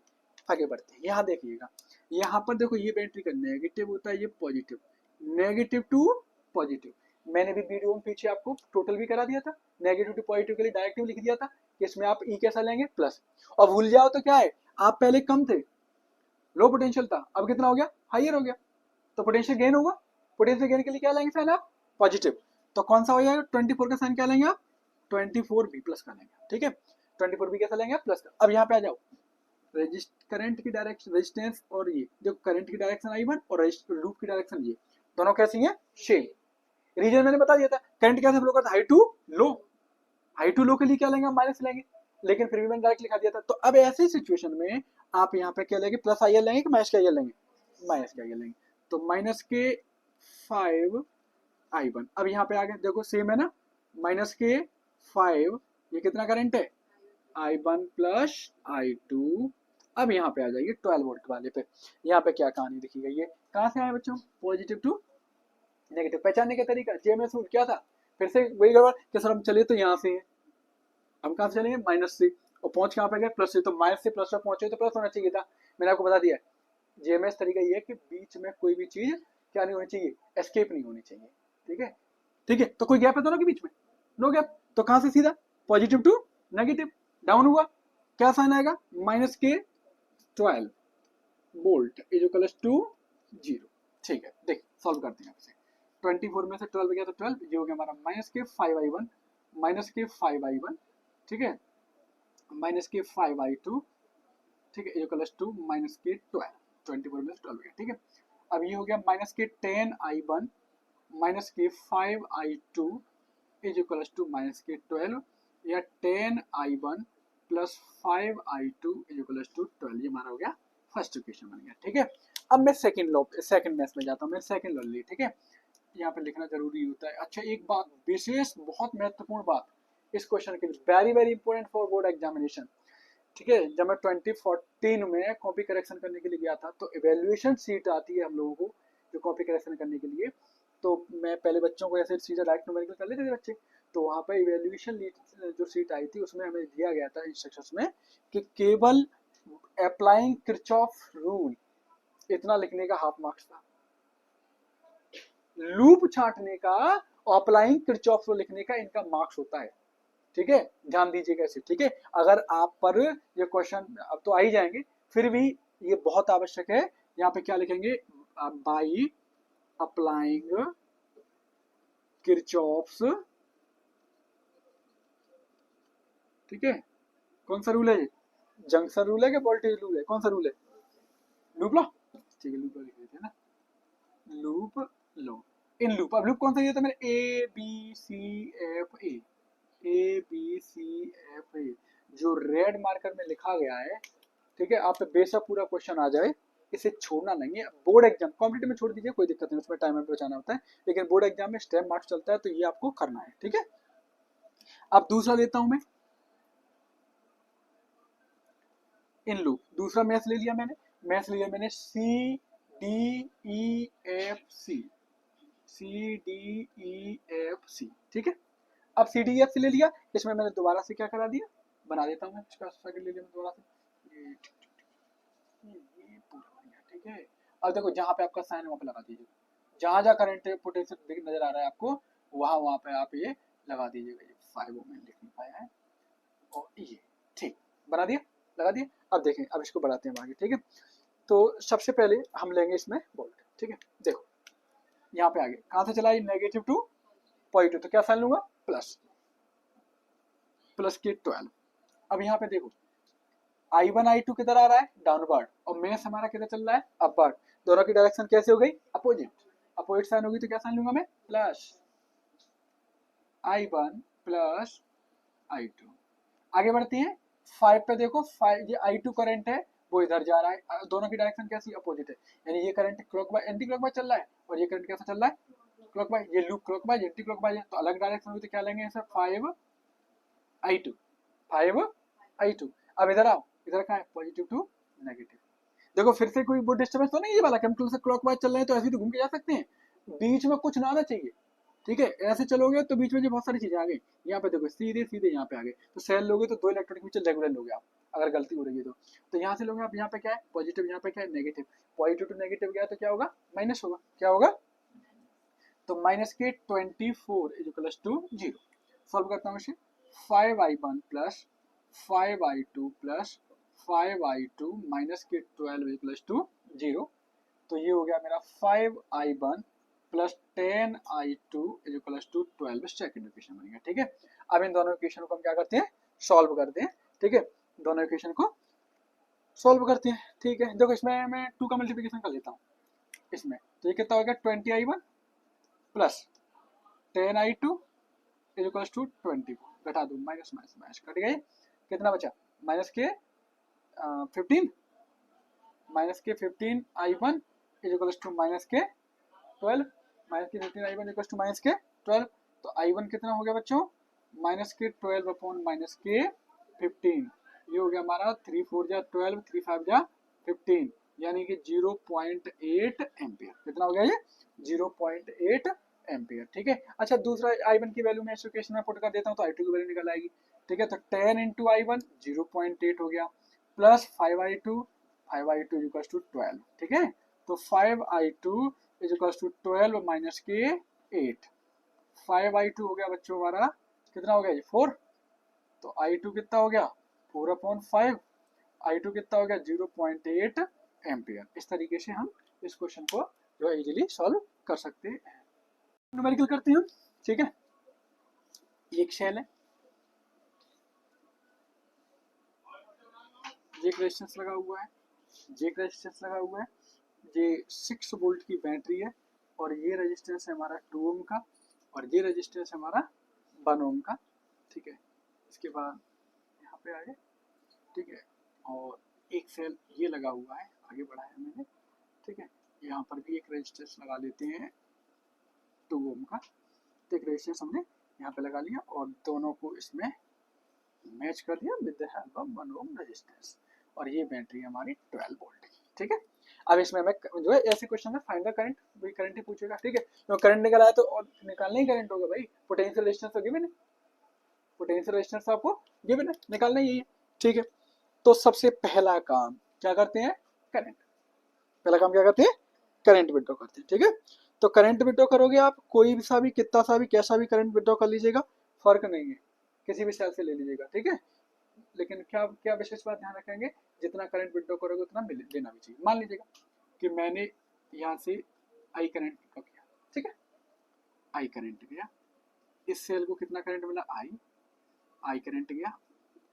Speaker 1: आगे बढ़ते हैं। यहाँ देखिएगा, यहाँ पर देखो ये बैटरी का नेगेटिव होता है, ये पॉजिटिव, नेगेटिव टू पॉजिटिव। मैंने भी वीडियो में पीछे आपको टोटल भी करा दिया था, नेगेटिव टू पॉजिटिव के लिए डायरेक्टिव लिख दिया था कि इसमें आप ई कैसा लेंगे, प्लस। और भूल जाओ तो क्या है, आप पहले कम थे, लो पोटेंशियल था, अब कितना हो गया, हाइयर हो गया, तो पोटेंशियल गेन होगा। पोटेंशियल गेन के लिए क्या लेंगे साइन आप, पॉजिटिव। तो कौन सा हो जाएगा, 24 का साइन क्या लेंगे आप, 24 बी प्लस का लेंगे, ठीक है, 24 बी कैसा लेंगे आप, प्लस का। अब यहाँ पे आ जाओ, करंट की डायरेक्शन रेजिस्टेंस, और ये जो करंट की डायरेक्शन I1 और लूप की डायरेक्शन ये दोनों कैसी हैं, सेम। रीजन मैंने बता दिया था, करंट कैसे फ्लो करता है, high to low, high to low के लिए क्या लेंगे, माइनस लेंगे, लेकिन फिर भी मैंने डायरेक्ट लिखा दिया था। तो अब ऐसी सिचुएशन में आप यहाँ पे क्या लेंगे, प्लस आई एल लेंगे कि माइनस के आई एल लेंगे, माइनस के आई एल लेंगे, तो माइनस के 5I1। अब यहाँ पे आगे देखो सेम है ना, माइनस के 5, ये कितना करंट है, I1 प्लस I2। अब यहाँ पे आ जाइए 12 वोल्ट वाले पे, यहाँ पे क्या कहानी दिखी गई है, कहाँ से आए बच्चों, पॉजिटिव टू नेगेटिव। पहचानने का तरीका जेएमएस रूल क्या था, फिर से वही गड़बड़ कि सर हम चले तो यहाँ से है, हम कहाँ से चलेंगे, माइनस से, और पहुंच कहाँ पे गए, प्लस से, तो माइनस से प्लस तक पहुंचे तो प्लस होना चाहिए था। मैंने आपको बता दिया जेएमएस तरीका ये है कि बीच में कोई भी चीज क्या नहीं होनी चाहिए, एस्केप नहीं होनी चाहिए, ठीक है, ठीक है। तो कोई गैप है दोनों के बीच में, नो गैप, तो कहाँ से सीधा पॉजिटिव टू नेगेटिव, डाउन हुआ, क्या साइन आएगा, माइनस के 12 वोल्ट इज इक्वल टू 0, ठीक है। देख सॉल्व करते हैं आपसे, 24 में से 12 गया तो 12, ये हो गया हमारा माइनस के 5I1, माइनस के 5I1, ठीक है, माइनस के 5I2, ठीक है, इक्वल टू माइनस के 12, 24 में से 12 गया, ठीक है। अब ये हो गया माइनस के 10I1, माइनस के 5I2 is equal to minus के 12, या 10I1 plus 5I2 is equal to 12, ये हमारा हो गया फर्स्ट इक्वेशन बन गया, ठीक है। अब मैं सेकंड मैथ में जाता हूँ, मैं सेकंड लॉ ली, ठीक है, यहाँ पे लिखना जरूरी होता है। अच्छा एक बात विशेष, बहुत महत्वपूर्ण बात इस क्वेश्चन के लिए, very very important for board examination, ठीक है। जब मैं 2014 में कॉपी करेक्शन करने के लिए गया था, तो इवेल्युएशन सीट आती है हम लोगों को जो कॉपी करेक्शन करने के लिए, तो मैं पहले बच्चों को ऐसे सीधा डायरेक्ट न्यूमेरिकल कर लेते थे बच्चे, तो वहाँ पे इवेल्युएशन जो सीट आई थी उसमें हमें दिया गया था इंस्ट्रक्शंस में कि केवल अप्लाइंग किरचॉफ रूल इतना लिखने का हाफ मार्क्स था, लूप छांटने का और अप्लाइंग किरचॉफ रूल लिखने का इनका मार्क्स होता है, ठीक है, ध्यान दीजिएगा इसे, ठीक है। अगर आप पर ये क्वेश्चन अब तो आ ही जाएंगे, फिर भी ये बहुत आवश्यक है। यहाँ पे क्या लिखेंगे, बाई अप्लाइंग किरचॉफ्स, ठीक है, कौन सा रूल है ये, जंक्शन रूल है कि वोल्टेज रूल है, कौन सा रूल है, लूप लॉ, ठीक है, लूप लॉ लिख देते हैं ना, लूप लॉ, इन लूप। अब लूप कौन सा ये था मैंने, A B C F A B C F A, जो रेड मार्कर में लिखा गया है, ठीक है, आप पे बेशक पूरा क्वेश्चन आ जाए, इसे छोड़ना नहीं है। बोर्ड एग्जाम कॉम्पिटेटिव में छोड़ दीजिए, कोई दिक्कत नहीं, उसमें टाइम बचाना होता है, लेकिन बोर्ड एग्जाम में स्टेप मार्क्स चलता है, तो ये आपको करना है, ठीक है। अब दूसरा लेता हूं मैं, इन लूप, दूसरा मैथ ले लिया मैंने, मैथ लिया मैंने C D E F C, C D E F C, ठीक है। अब सी डी एफ सी ले लिया, इसमें मैंने दोबारा से क्या करा दिया, बना देता हूँ मैं, इसका सर्किट ले लिया मैं दोबारा से, ये पूरा हो गया, ठीक है। अब देखो जहाँ पे आपका साइन वहाँ पे लगा दीजिए, जहाँ जहाँ करंट पोटेंशियल नजर आ रहा है आपको, वहाँ वहाँ पे आप ये लगा दीजिएगा, ये 5 ओम लिख नहीं पाया है, और ये ठीक बना दिया, लगा दिया। अब देखें, अब इसको बढ़ाते हैं आगे, ठीक है। तो सबसे पहले हम लेंगे इसमें वोल्ट, ठीक है, देखो यहाँ पे आगे कहाँ से चला, नेगेटिव टू पॉजिटिव, तो क्या साइन लूंगा, प्लस, प्लस के 12। अब यहाँ पे देखो I1 I2 किधर आ रहा है, डाउनवर्ड, और मैथ हमारा किधर चल रहा है, अपवर्ड, दोनों की डायरेक्शन कैसे हो गई, अपोजिट, अपोजिट साइन होगी तो क्या साइन लूंगा मैं, प्लस I1 प्लस I2। आगे बढ़ते हैं, 5 पे देखो, 5 ये I2 करंट है, वो इधर जा रहा है, दोनों की डायरेक्शन कैसी, अपोजिट है, यानी ये करंट क्लॉकवाइज एंटी क्लॉकवाइज चल रहा है, और ये करंट कैसा चल रहा है, क्लॉकवाइज, ये लूप क्लॉकवाइज एंटी क्लॉकवाइज है, तो अलग डायरेक्शन हुई तो क्या लेंगे सर, 5I2, 5I2। अब इधर आओ, इधर कहाँ है, पॉजिटिव टू नेगेटिव, देखो फिर से कोई वो डिस्टर्बेंस तो नहीं, ये वाला कि हम क्लॉकवाइज चल रहे हैं तो ऐसे ही तो घूम के जा सकते हैं, बीच में कुछ ना आना चाहिए। ठीक है, ऐसे चलोगे तो बीच में जो बहुत सारी चीजें आ गई, यहाँ पे देखो सीधे सीधे यहाँ पे आ गए, तो सेल लोगे तो 2 इलेक्ट्रॉन के बीच रेगुलर लोगे आप, अगर गलती हो रही है तो यहाँ से लोगे आप, यहाँ पे क्या है पॉजिटिव, यहाँ पे क्या है नेगेटिव, पॉजिटिव टू नेगेटिव गया तो क्या होगा माइनस होगा, क्या होगा, तो माइनस के 24 इज इक्वल टू 0। सॉल्व करता हूँ इसे, 5i1 plus 5i2 plus 5i2 minus के 12 इज इक्वल टू 0। तो ये हो गया मेरा 5i1 plus 10i2 is equal to 12, second equation बन गया। ठीक है, अब इन दोनों इक्वेशन को हम क्या करते हैं, सॉल्व करते हैं। ठीक है, दोनों इक्वेशन को सॉल्व करते हैं। ठीक है, देखो इसमें मैं 2 का मल्टीप्लिकेशन कर लेता हूँ इसमें, तो ये कितना हो गया 20i1 plus 10i2 is equal to 24, घटा दो, माइनस माइनस माइनस कट गए, कितना बचा माइनस के 15, माइनस के 15i1 is equal to minus के 12, माइनस के 15i1 इक्वल टू माइनस के 12, तो i1 कितना हो गया बच्चों माइनस के 12 अपॉन माइनस के 15, ये हो गया हमारा 3 4 जा 12, 3 5 जा 15, यानी कि 0.8 एम्पियर। कितना हो गया ये 0.8 एम्पियर। ठीक है, अच्छा दूसरा i1 की वैल्यू मैं इस इक्वेशन में पुट कर देता हूँ तो i2 की वैल्यू निकल आएगी। ठीक है, तो 10 इंटू i1 0.8 हो गया, plus 5i2 5i2 equal to 12। ठीक है, तो 5i2 is equal to 12 minus के 8, 5i2 हो गया बच्चों हमारा कितना हो गया ये 4, तो i2 कितना हो गया 4 अपॉन 5, i2 कितना हो गया 0.8 एम्पियर। इस तरीके से हम इस क्वेश्चन को जो है इजीली सॉल्व कर सकते हैं। न्यूमेरिकल करते हैं। ठीक है, ये एक शेल है, ये एक रेजिस्टेंस लगा हुआ है, ये एक रेजिस्टेंस लगा हुआ है, ये 6 वोल्ट की बैटरी है, और ये रेजिस्टेंस है हमारा 2 ओम का, और ये रेजिस्टेंस है हमारा 1 ओम का। ठीक है, इसके बाद यहाँ पे आए। ठीक है, और एक सेल ये लगा हुआ है, आगे बढ़ाया मैंने। ठीक है, यहाँ पर भी एक रेजिस्टेंस लगा लेते हैं 2 ओम का, तो एक रेजिस्टेंस हमने यहाँ पे लगा लिया और दोनों को इसमें मैच कर दिया with the help of 1 ohm resistance, और ये बैटरी हमारी 12 वोल्ट की। ठीक है, अब इसमें हमें जो है ऐसे क्वेश्चन में फाइंड द करंट, वही करंट ही पूछेगा। ठीक है, तो करंट निकल आया तो और निकालना ही करंट होगा भाई, पोटेंशियल रेजिस्टेंस तो गिवन है, पोटेंशियल रेजिस्टेंस आपको गिवन है, निकालना ही है। ठीक है, तो सबसे पहला काम क्या करते हैं, करंट, पहला काम क्या करते हैं करंट विड्रॉ करते हैं। ठीक है, तो करंट विड्रॉ करोगे आप, कोई भी सा भी कितना सा भी कैसा भी करंट विड्रॉ कर लीजिएगा, फर्क नहीं है, किसी भी सेल से ले लीजिएगा। ठीक है, लेकिन क्या क्या विशेष बात ध्यान रखेंगे, जितना करंट विड्रॉ करोगे उतना लेना भी चाहिए। मान लीजिएगा कि मैंने यहाँ से आई करंट विड्रॉ किया, ठीक है, आई करंट गया, इस सेल को कितना करंट मिला आई करंट गया,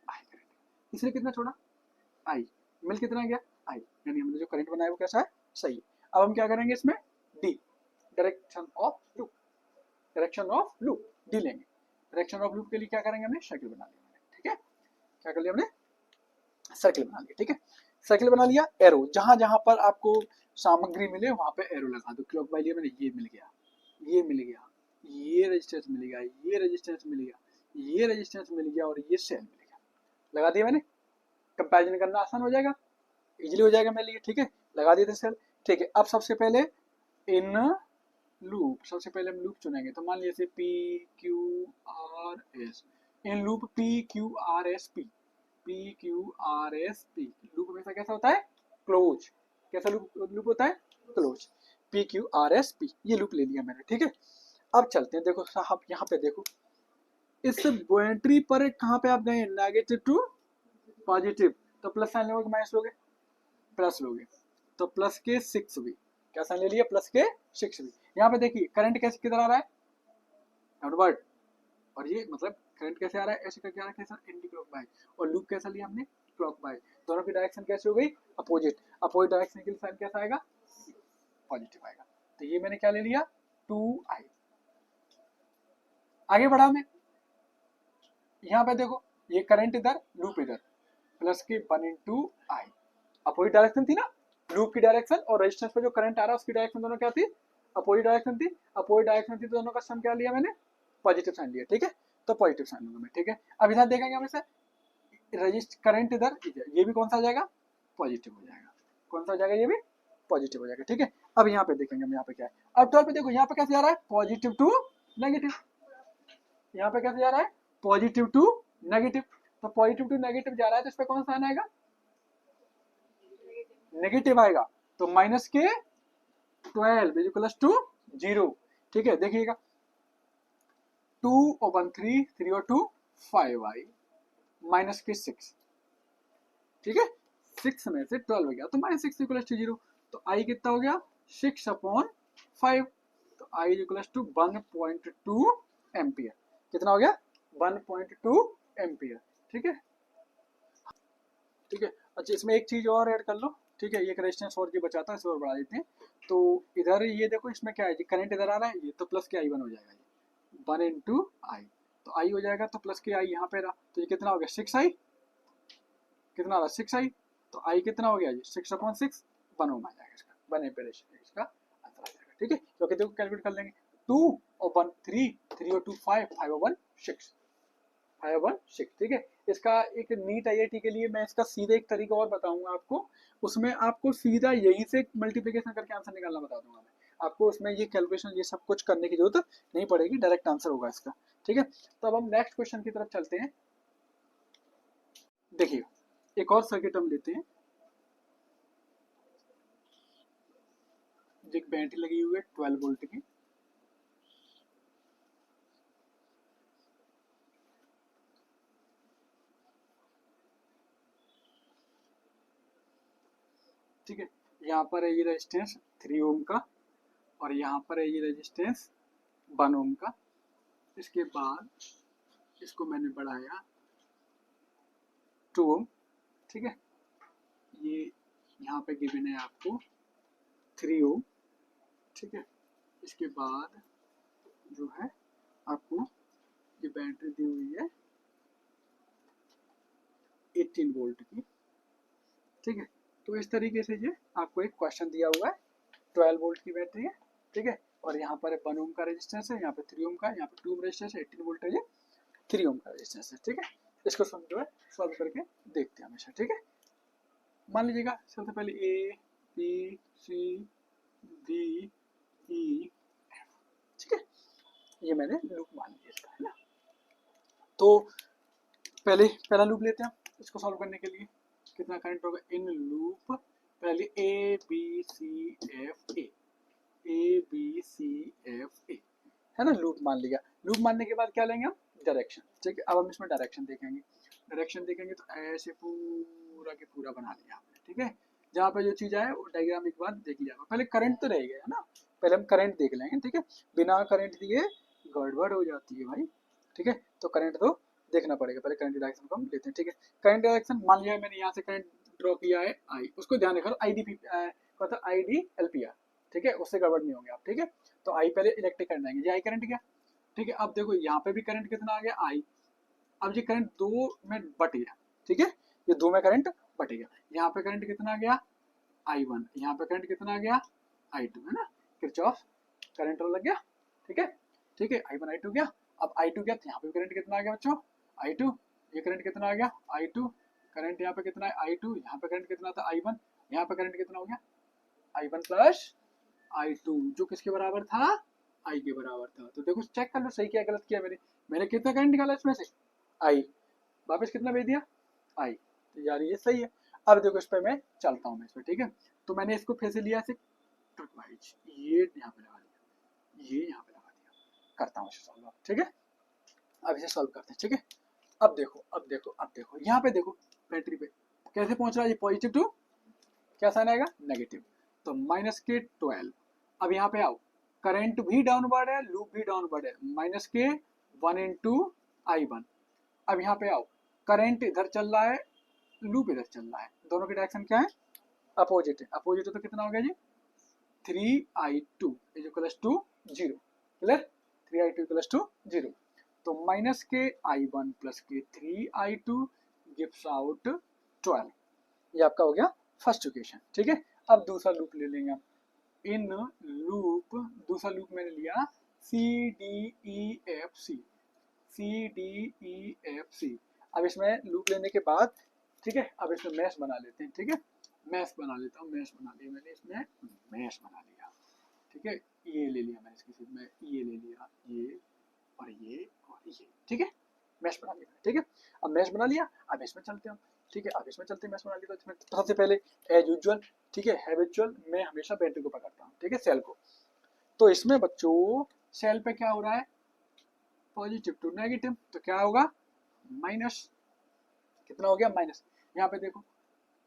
Speaker 1: आई करंट, इसने कितना छोड़ा आई, मिल कितना गया आई, यानी हमने जो करंट बनाया वो कैसा है सही है। अब हम क्या करेंगे इसमें D, direction of loop, direction of loop D लेंगे। डायरेक्शन ऑफ लूप के लिए क्या करेंगे हमने सर्किल बना लिया। ठीक है, क्या कर लिया हमने सर्किल बना लिया। ठीक है, सर्किल बना लिया, एरो जहां जहां पर आपको सामग्री मिले वहां पे एरो लगा दो। क्लॉक वाइज मैंने ये मिल गया, ये मिल गया, ये रेजिस्टेंस मिल गया, ये रेजिस्टेंस मिल गया, ये रेजिस्टेंस मिल गया, और ये सेल मिल गया, लगा दिया मैंने। कंपैरिजन करना आसान हो जाएगा, इजीली हो जाएगा मेरे लिए। ठीक है, लगा दिए थे सेल। ठीक है, अब सबसे पहले इन लूप, सबसे पहले हम लूप चुनेंगे, तो मान लीजिए P Q R S, in loop P Q R S P, P Q R S P, loop हमेशा कैसा होता है क्लोज, कैसा लूप होता है close, P Q R S P, ये लूप ले लिया मैंने। ठीक है, अब चलते हैं, देखो साहब यहाँ पे देखो, इस बैटरी पर कहाँ पे आप गए नेगेटिव टू पॉजिटिव, तो प्लस साइन लोगे माइनस लोगे, प्लस लोगे, तो प्लस के 6 भी, क्या साइन ले लिया प्लस के 6 भी। यहाँ पे देखिए करंट कैसे किधर आ रहा है डाउनवर्ड, और ये मतलब करंट कैसे आ रहा है ऐसे करके आ रहा है, कैसा एंटी क्लॉक बाय, और लूप कैसा लिया हमने क्लॉक बाय, दोनों की डायरेक्शन कैसे हो गई अपोजिट, अपोजिट डायरेक्शन के लिए साइन कैसा आएगा पॉजिटिव आएगा। तो ये मैंने क्या ले लिया 2i। आगे बढ़ा मैं, यहाँ पे देखो ये करंट इधर लूप इधर, प्लस के 1 इंटू आई, अपोजिट डायरेक्शन थी ना, लूप की डायरेक्शन और रेजिस्टेंस पे जो करंट आ रहा है उसकी डायरेक्शन दोनों क्या थी अपोजिट डायरेक्शन थी, अपोजिट डायरेक्शन थी तो दोनों का सम क्या लिया मैंने पॉजिटिव साइन लिया। ठीक है, तो पॉजिटिव साइन लूंगा मैं। ठीक है, अब इधर देखेंगे हमें से रजिस्ट करंट इधर, ये भी कौन सा आ जाएगा पॉजिटिव हो जाएगा। कौन सा हो जाएगा, ये भी पॉजिटिव हो जाएगा। ठीक है, अब यहाँ पे देखेंगे हम यहाँ पे क्या है। अब 12 पे देखो यहाँ पे कैसे जा रहा है, पॉजिटिव टू नेगेटिव। यहाँ पे कैसे जा रहा है, पॉजिटिव टू नेगेटिव। तो पॉजिटिव टू नेगेटिव जा रहा है तो इस पे कौन सा आना आएगा, नेगेटिव आएगा। तो माइनस के 12 इक्वल्स टू 0। ठीक है, देखिएगा 2 और 1 3, 3 और 2 5 आई, माइनस के 6। ठीक है, 6 में से 12 गया तो माइनस 6 इक्वल्स टू 0। तो आई कितना हो गया, 6/5। तो आई इक्वल्स टू 1.2 एम्पियर। कितना हो गया, 1.2 एम्पियर। ठीक है, ठीक है। अच्छा, इसमें एक चीज और ऐड कर लो। ठीक है, एक रेजिस्टेंस और जो बचाता है इसे और बढ़ा देते हैं। तो इधर ये देखो, इसमें क्या है, करंट इधर आ रहा है, ये तो प्लस के I1 हो जाएगा, ये 1 इंटू आई। तो आई हो जाएगा, तो प्लस के आई यहाँ पे रहा, तो ये कितना हो गया 6i। कितना रहा 6i। तो आई कितना हो गया जी, 6/6 1 ओम आ जाएगा इसका, 1 एम्पियर इसका आंसर आ जाएगा। ठीक है, तो देखो कैलकुलेट कर लेंगे, 2 और 1 3, 3 और 2 5, 5 और 1 6, 5 और 1 6। ठीक है, इसका एक नीट IIT के लिए मैं इसका सीधे एक तरीका और बताऊंगा आपको, उसमें आपको सीधा यहीं से मल्टीप्लिकेशन करके आंसर निकालना बता दूंगा मैं आपको। उसमें ये कैलकुलेशन ये सब कुछ करने की जरूरत नहीं पड़ेगी, डायरेक्ट आंसर होगा इसका। ठीक है, तो अब हम नेक्स्ट क्वेश्चन की तरफ चलते हैं। देखिए, एक और सर्किट हम लेते हैं। एक बैटरी लगी हुई है 12 वोल्ट की। ठीक है, यहाँ पर है ये रेजिस्टेंस 3 ओम का, और यहाँ पर है ये रेजिस्टेंस 1 ओम का। इसके बाद इसको मैंने बढ़ाया 2 ओम। ठीक है, ये यहाँ पे गिवन है आपको 3 ओम। ठीक है, इसके बाद जो है आपको ये बैटरी दी हुई है 18 वोल्ट की। ठीक है, तो इस तरीके से ये आपको एक क्वेश्चन दिया हुआ है, 12 वोल्ट की बैटरी है। ठीक है, और यहाँ पर 1 ओम का रेजिस्टेंस है, यहाँ पे 3 ओम का, यहाँ पे 2 ओम रेजिस्टेंस है, 18 वोल्ट है, ये 3 ओम का रेजिस्टेंस है। ठीक है, इसको सब जो है सॉल्व करके देखते हैं हमेशा। ठीक है, मान लीजिएगा सबसे पहले A B C D E। ठीक है, ये मैंने लूप मान लिया इसका, है ना। तो पहला लूप लेते हैं इसको सॉल्व करने के लिए। कितना करंट होगा इन लूप, पहले ABCFA, ABCFA, है ना, लूप मान लिया। लूप मानने के बाद क्या लेंगे हम, डायरेक्शन। ठीक है, अब हम इसमें डायरेक्शन देखेंगे। डायरेक्शन देखेंगे तो ऐसे पूरा के पूरा बना लिया आपने। ठीक है, जहाँ पे जो चीज आए वो डायग्राम एक बार देख लिया। पहले करंट तो रह गया है ना, पहले हम करंट देख लेंगे। ठीक है, बिना करंट दिए गड़बड़ हो जाती है भाई। ठीक है, तो करंट तो देखना पड़ेगा, पहले करंट डायरेक्शन को हम लेते हैं। ठीक है, करंट डायरेक्शन मान लिया मैंने यहाँ से करंट ड्रॉ किया है आई, उसको ध्यान रखो IDLPR। ठीक है, उससे गड़बड़ नहीं होंगे आप। ठीक है, तो आई पहले इलेक्ट्रिक करंट आएंगे, ये आई करंट गया। ठीक है, अब देखो यहाँ पे भी करंट कितना आ गया आई। अब ये करंट दो में बट गया। ठीक है, ये दो में करंट बट गया। यहाँ पे करंट कितना आ गया I1, यहाँ पे करंट कितना आ गया I2, है ना, किरचॉफ करंट लग गया। ठीक है, ठीक है, I1 I2 गया। अब I2 गया तो यहाँ पे करंट कितना आ गया बच्चों I2, ये करंट कितना आ गया I2, करंट यहाँ पे कितना है I2, यहाँ पे करंट कितना था I1, यहाँ पे करंट कितना हो गया I1 प्लस I2, जो किसके बराबर था I के बराबर था। तो देखो चेक कर लो सही क्या गलत किया मैंने कितना करंट निकाला इसमें से I, वापस कितना भेज दिया I, तो यार ये सही है। अब देखो इस पर मैं चलता हूँ मैं इस पर। ठीक है, तो मैंने इसको फिर से लिया क्लॉकवाइज, ये यहाँ पे लगा दिया, ये यहाँ पे लगा दिया, करता हूँ इसे सॉल्व। ठीक है, अब इसे सॉल्व करते हैं। ठीक है, अब देखो यहाँ पे देखो बैटरी पे कैसे पहुंच रहा है, ये पॉजिटिव टू क्या साइन आएगा नेगेटिव, तो माइनस के 12। अब यहाँ पे आओ, करंट भी डाउनवर्ड है, लूप भी डाउनवर्ड है, माइनस के 1 इंटू I1। अब यहाँ पे आओ, करंट इधर चल रहा है, लूप इधर चल रहा है, दोनों की डायरेक्शन क्या है अपोजिट है। अपोजिट है तो कितना हो गया जी 3I2 is equals to 0। Clear, 3I2 equals to 0। तो माइनस के I1 प्लस के 3I2 गिव्स आउट 12। ये आपका हो गया फर्स्ट इक्वेशन। ठीक है, अब दूसरा लूप ले लेंगे हम। इन लूप दूसरा लूप मैंने लिया CDEFC, CDEFC। अब इसमें लूप लेने के बाद ठीक है, अब इसमें मैश बना लेते हैं। ठीक है, मैश बना लेता हूँ, मैश बना लिया मैंने इसमें, मैश बना लिया, ठीक है। ये ले लिया मैंने इसकी सीट में, ये ले लिया, ये और ये और ये, ठीक है, मैश बना लिया, ठीक है। अब मैश बना लिया, अब इसमें चलते हैं, ठीक है। अब इसमें चलते हैं, मैश बना लिया तो इसमें सबसे पहले एज यूजुअल, ठीक है, हैबिचुअल, मैं हमेशा बैटरी को पकड़ता हूँ, ठीक है, सेल को। तो इसमें बच्चों सेल पे क्या हो रहा है, पॉजिटिव टू नेगेटिव, तो क्या होगा माइनस, कितना हो गया माइनस। यहाँ पे देखो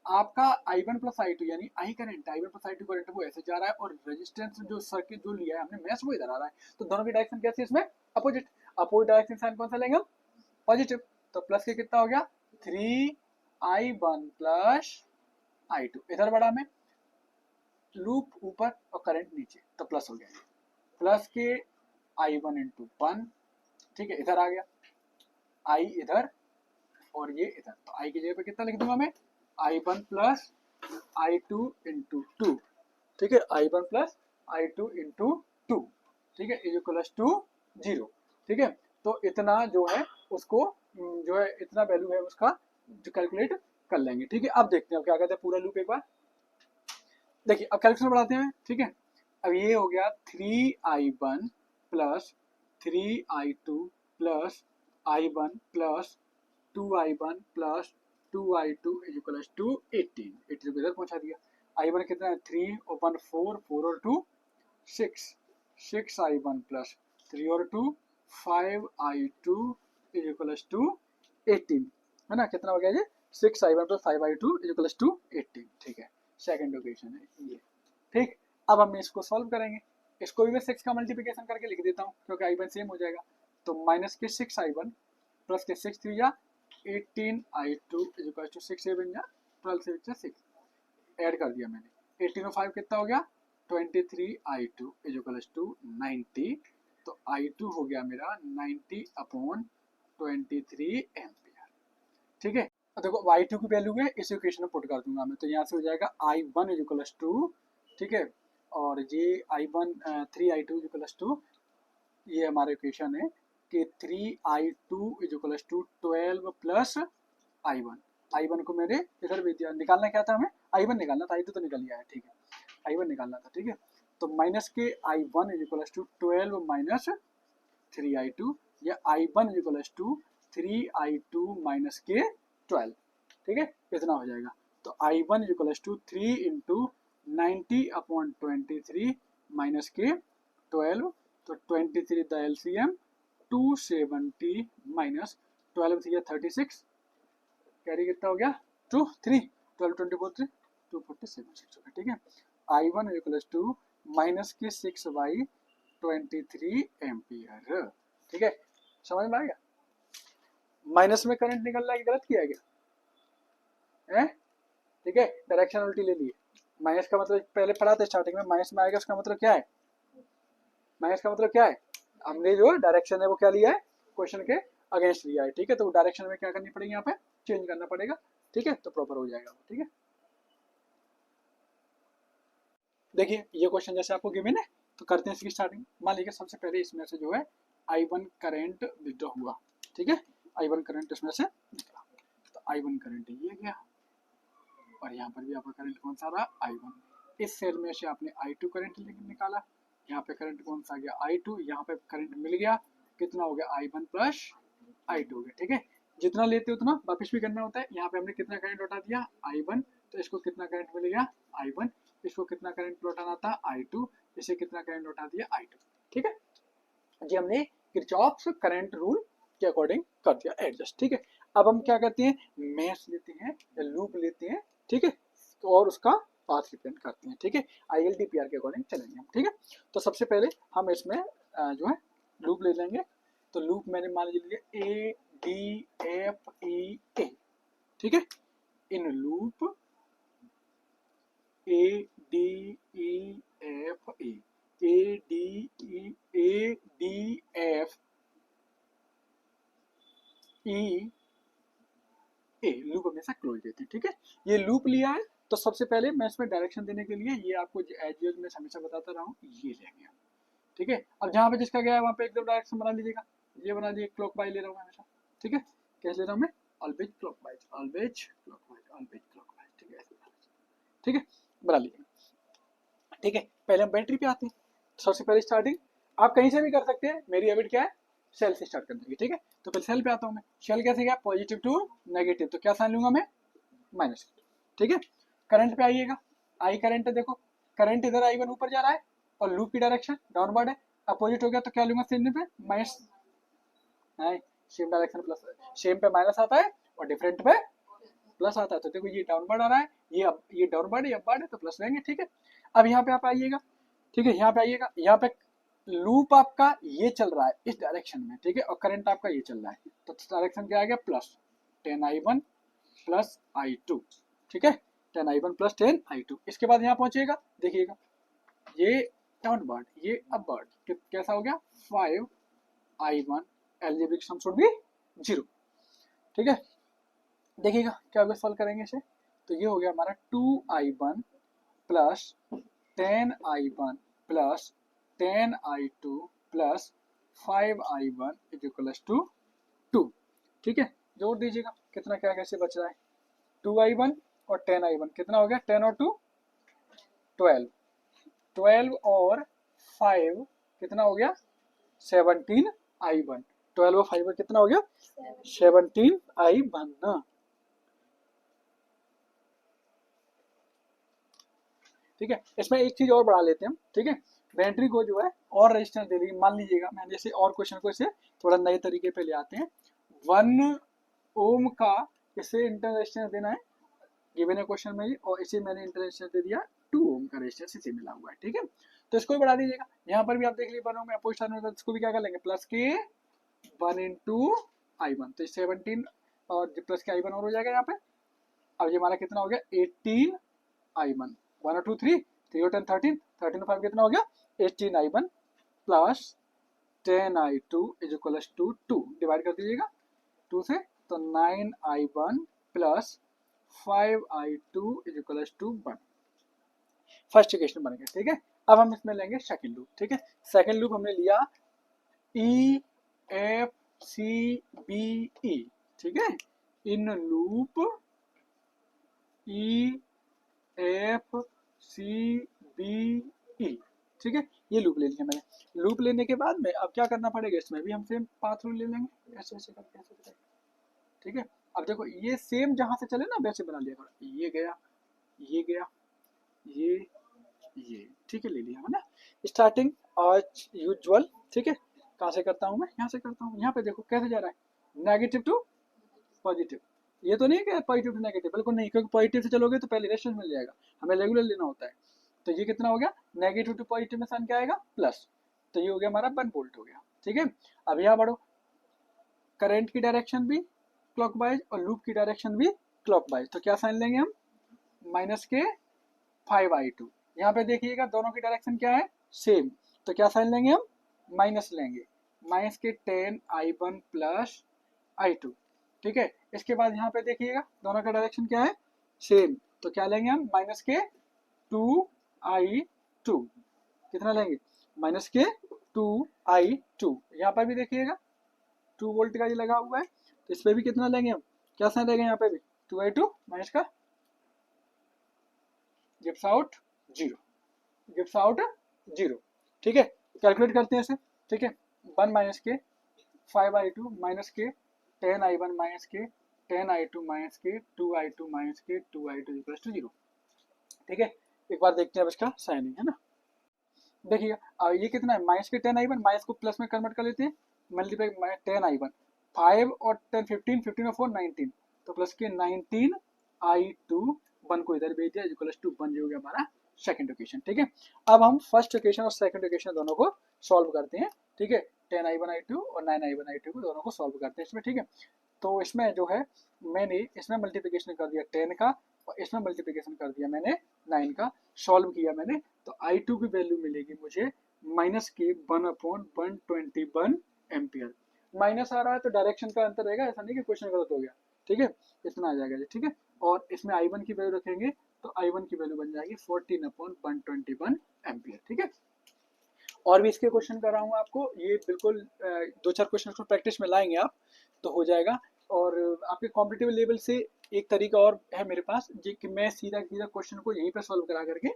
Speaker 1: आपका I1 प्लस I2 यानी I current, I1 plus I2 current वो ऐसे जा रहा है और रेजिस्टेंस जो सर्किट जो लिया है हमने मैश वो इधर आ रहा है, तो दोनों की डायरेक्शन कैसी है इसमें, अपोजिट। अपोजिट डायरेक्शन साइन कौन सा लेंगे हम, पॉजिटिव। तो प्लस के कितना हो गया 3I1 प्लस I2, इधर बढ़ा में लूप ऊपर और करंट नीचे, तो प्लस हो गया, प्लस के I1 इंटू 1, ठीक है, इधर आ गया I इधर और ये इधर, तो I की जगह पे कितना लिख दूंगा मैं, I1 प्लस I2 इंटू 2, ठीक है, I1 प्लस I2 इंटू 2, ठीक है, इज इक्वल्स टू 0, ठीक है। तो इतना जो है उसको जो है इतना वैल्यू है उसका जो कैलकुलेट कर लेंगे, ठीक है। अब देखते हैं अब क्या कहते हैं पूरा लूप एक बार देखिए, अब कैलकुलेशन बढ़ाते हैं, ठीक है। अब ये हो गया 3I1 plus 3I2 plus I1 plus 2I1 plus 2I2 is equal to 18, 18 को इधर पहुंचा दिया। I1 कितना है 3 और 1 4, 4 और 2 6, 6I1 प्लस 3 और 2 5I2 इज इक्वल टू 18, है ना, कितना हो गया ये 6I1 plus 5I2 is equal to 18, ठीक है। सेकंड इक्वेशन है ये, ठीक। अब हम इसको सॉल्व करेंगे, इसको भी मैं 6 का मल्टीप्लिकेशन करके लिख देता हूँ क्योंकि I1 सेम हो जाएगा, तो माइनस के 6I1 प्लस के 6 3 या 18I2 इज इक्वल टू 6 7 या 12 से 6 ऐड कर दिया मैंने, 18 और 5 कितना हो गया 23I2 इज इक्वल टू 90, तो I2 हो गया मेरा 90 अपॉन 23 एम्पियर, ठीक है। अब देखो y2 की वैल्यू है इस इक्वेशन में पुट कर दूंगा मैं, तो यहाँ से हो जाएगा I1 इज इक्वल टू, ठीक है, और ये I1 3I2 is equal to, ये हमारा इक्वेशन है कि 3I2 is equal to 12 plus I1, I1 को मैंने इधर भेज दिया, निकालना क्या था हमें, I1 निकालना था, I2 तो निकल गया है, ठीक है, I1 निकालना था, ठीक है। तो माइनस के I1 is equal to 12 minus 3I2 या I1 is equal to 3I2 minus के 12, ठीक है, इतना हो जाएगा। तो I1 is equal to 3 into 90 upon 23 minus के 12, तो 23 द एलसीएम 270 माइनस 12 थी 36, कैरी कितना हो गया 2 3 12 24 3 247 6, ठीक है। I1 इक्वल टू माइनस के 6/23 एम्पियर, ठीक है, समझ में आ गया। माइनस में करंट निकल रहा है कि गलत किया गया है, ठीक है, डायरेक्शन उल्टी ले लिए। माइनस का मतलब पहले पढ़ा था स्टार्टिंग में, माइनस में आएगा उसका मतलब क्या है, माइनस का मतलब क्या है, हमने जो डायरेक्शन है वो क्या लिया है क्वेश्चन के अगेंस्ट लिया है, ठीक है। तो डायरेक्शन में क्या करनी पड़ेगी, यहाँ पे चेंज करना पड़ेगा, ठीक है, तो प्रॉपर हो जाएगा, ठीक है। देखिए ये क्वेश्चन जैसे आपको गिवन है तो करते हैं इसकी स्टार्टिंग। मान लीजिए सबसे पहले इसमें से जो है I1 करंट विड्रॉ हुआ, ठीक है, I1 करंट इसमें से निकला, तो I1 करंट ये गया और यहाँ पर भी आपका करंट कौन सा रहा I1, इस सेल में से आपने I2 करंट निकाला, यहाँ पे करंट कौन सा गया I2, यहाँ पे करंट मिल गया, कितना हो गया I1 प्लस I2 हो गया, ठीक है। जितना लेते उतना वापस भी करना होता है, यहाँ पे हमने कितना करंट लौटा दिया I1, तो इसको कितना करंट मिल गया I1, इसको कितना करंट लौटाना था I2, इसे कितना करंट लौटा दिया I2, ठीक है जी। हमने किरचॉफ्स करंट रूल के अकॉर्डिंग कर दिया एडजस्ट, ठीक है। अब हम क्या करते हैं, मैश लेते हैं या लूप लेते हैं, ठीक है, तो और उसका पाथ रिप्रेजेंट करते हैं, ठीक है, ILDPR के अकॉर्डिंग चलेंगे हम, ठीक है। तो सबसे पहले हम इसमें जो है लूप ले लेंगे, तो लूप मैंने मान लीजिए ADFEA, ठीक है, इन लूप ADEFA लूप हमेशा क्लोज देते हैं, ठीक है। ये लूप लिया है तो सबसे पहले मैं इसमें डायरेक्शन देने के लिए ये आपको एज यूजुअल मैं हमेशा बताता रहा हूँ, ये लेंगे हम, ठीक है। अब जहाँ पे जिसका गया है वहाँ पे एकदम डायरेक्शन बना लीजिएगा, ये बना दिए क्लॉक वाइज ले रहा हूँ हमेशा, ठीक है, कैसे ले रहा हूँ मैं always clock wise, always clock wise, always clock wise, ठीक है, ठीक है, बना लीजिए। ठीक है, पहले हम बैटरी पे आते हैं। सबसे पहले स्टार्टिंग आप कहीं से भी कर सकते हैं, मेरी हैबिट क्या है, सेल से स्टार्ट करने की। ठीक है, तो पहले सेल पे आता हूँ मैं। सेल कैसे गया, पॉजिटिव टू नेगेटिव, तो क्या साइन लूंगा मैं, माइनस। ठीक है, करंट पे आइएगा, आई करंट है, देखो करंट इधर आई वन ऊपर जा रहा है और लूप की डायरेक्शन डाउनवर्ड है, अपोजिट हो गया तो क्या लूंगा, सेम पे minus, same direction plus, same पे माइनस आता है और डिफरेंट पे प्लस आता है। तो देखो ये डाउनवर्ड आ रहा है, ये डाउनवर्ड है, अपवर्ड है, तो प्लस लेंगे। ठीक है, अब यहाँ पे आप आइएगा। ठीक है, यहाँ पे आइएगा, यहाँ पे लूप आपका ये चल रहा है इस डायरेक्शन में। ठीक है, और करंट आपका ये चल रहा है, तो डायरेक्शन क्या आ गया, प्लस 10i1 प्लस i2। ठीक है, 10i1 प्लस 10i2। इसके बाद यहाँ पहुंचेगा, देखिएगा ये डाउनवर्ड, ये अपवर्ड, कैसा हो गया, 5i1 algebraic sum should be 0। ठीक है, देखिएगा क्या होगा, सॉल्व करेंगे इसे, तो ये हो गया हमारा 2i1 plus 10i1 plus 10i2 plus 5i1 is equals to 2। ठीक है, जोड़ दीजिएगा कितना क्या कैसे बच रहा है, 2i1 और 10i1 कितना हो गया, 10 और 2 12, 12 और 5 कितना हो गया, 17i1, 12 और 5 कितना हो गया, 17i1 ना। ठीक है, इसमें एक चीज और बढ़ा लेते हैं हम। ठीक है, बैटरी को जो है और रेजिस्टेंस दे दी, मान लीजिएगा मैंने जैसे और क्वेश्चन को इसे थोड़ा नए तरीके पे ले आते हैं। 1 ओम का इसे इंटर रेजिस्टेंस देना है, गिवन है क्वेश्चन में ही, और इसे मैंने इंटर रेजिस्टेंस दे दिया 2 ओम का रेजिस्टेंस इसे मिला हुआ है। ठीक है, तो इसको भी बढ़ा दीजिएगा, यहाँ पर भी आप देख लीजिए 1 ओम में अपोजिट टर्मिनल, इसको भी क्या कर लेंगे, प्लस के 1 इंटू i1, तो 17 और प्लस के i1 और हो जाएगा यहाँ पे। अब ये हमारा कितना हो गया, 18i1, 1 और 2 3, 3 और 10 13, 13 और 5 कितना हो गया, 18i1 plus 10i2 is equal to 2, divide कर दीजिएगा 2 से, तो 9i1 plus 5i2 is equal to 1। First equation बन गया। ठीक है, अब हम इसमें लेंगे सेकंड लूप। ठीक है, सेकंड लूप हमने लिया ई एफ सी बी ई। ठीक है, in loop E F C B E. ठीक है, ये लूप ले लिया मैंने। लूप लेने के बाद में अब क्या करना पड़ेगा, इसमें भी हम सेम पाथ रूल ले लेंगे, ऐसे ऐसे करके ऐसे करके। ठीक है, अब देखो ये सेम जहां से चले ना वैसे बना लिया, ये गया, ये गया, ये। ठीक है, ले लिया है ना, स्टार्टिंग आज यूजुअल। ठीक है, कहाँ से करता हूँ मैं, यहाँ से करता हूँ। यहाँ पे देखो कैसे जा रहा है, नेगेटिव टू पॉजिटिव, ये तो नहीं है कि पॉजिटिव टू नेगेटिव, बिल्कुल नहीं, क्योंकि पॉजिटिव से चलोगे तो पहले रेजिस्टेंस मिल जाएगा, हमें रेगुलर लेना होता है। तो ये कितना हो गया, नेगेटिव टू पॉजिटिव में साइन क्या आएगा, प्लस, तो ये हो गया हमारा 1 वोल्ट हो गया। ठीक है, अब यहाँ बढ़ो, करंट की डायरेक्शन भी क्लॉकवाइज और लूप की डायरेक्शन भी क्लॉकवाइज, तो क्या साइन लेंगे हम, माइनस के 5i2। यहाँ पे देखिएगा दोनों की डायरेक्शन क्या है, सेम, तो क्या साइन लेंगे हम, माइनस लेंगे, माइनस के 10i1 प्लस i2। ठीक है, इसके बाद यहाँ पे देखिएगा दोनों का डायरेक्शन क्या है, सेम, तो क्या लेंगे हम, माइनस के 2i2, कितना लेंगे, माइनस के 2i2। यहाँ पर भी देखिएगा 2 वोल्ट का ये लगा हुआ है, तो इस पर भी कितना लेंगे हम, क्या साइन लेंगे यहाँ पे भी, 2i2 माइनस का गिव्स आउट 0, गिव्स आउट 0। ठीक है, कैलकुलेट करते हैं इसे। ठीक है, 1 माइनस के 5i2 माइनस के 10i1 माइनस के 10i2 माइनस के 2i2 माइनस के 2i2 इक्वल टू 0। ठीक है, एक बार देखते हैं अब इसका साइनिंग, है ना। देखिए ये कितना है, माइनस के 10i1, माइनस को प्लस में कन्वर्ट कर लेते हैं, मल्टीप्लाई 10i1, 5 और 10 15, 15 और 4 19, तो प्लस के 19i2, 1 को इधर भेज दिया इक्वल टू 1, जो हो गया हमारा सेकंड इक्वेशन। ठीक है, अब हम फर्स्ट इक्वेशन और सेकंड इक्वेशन दोनों को सॉल्व करते हैं। ठीक है, 10i1i2 और 9i1i2 को दोनों को सॉल्व करते हैं इसमें। ठीक है, तो इसमें जो है मैंने इसमें मल्टीप्लिकेशन कर दिया 10 का और इसमें मल्टीप्लिकेशन कर दिया मैंने 9 का, सॉल्व किया मैंने, तो i2 की वैल्यू मिलेगी मुझे माइनस के 1/121 एम्पियर। माइनस आ रहा है तो डायरेक्शन का अंतर रहेगा, ऐसा नहीं कि क्वेश्चन गलत हो गया। ठीक है, इतना आ जाएगा। ठीक है, और इसमें i1 की वैल्यू रखेंगे तो i1 की वैल्यू बन जाएगी 14/121 एम्पियर। ठीक है, और भी इसके क्वेश्चन कर रहा हूँ आपको, ये बिल्कुल 2-4 क्वेश्चन को प्रैक्टिस में लाएंगे आप तो हो जाएगा, और आपके कॉम्पिटिटिव लेवल से एक तरीका और है मेरे पास जी कि मैं सीधा सीधा क्वेश्चन को यहीं पे सॉल्व करा करके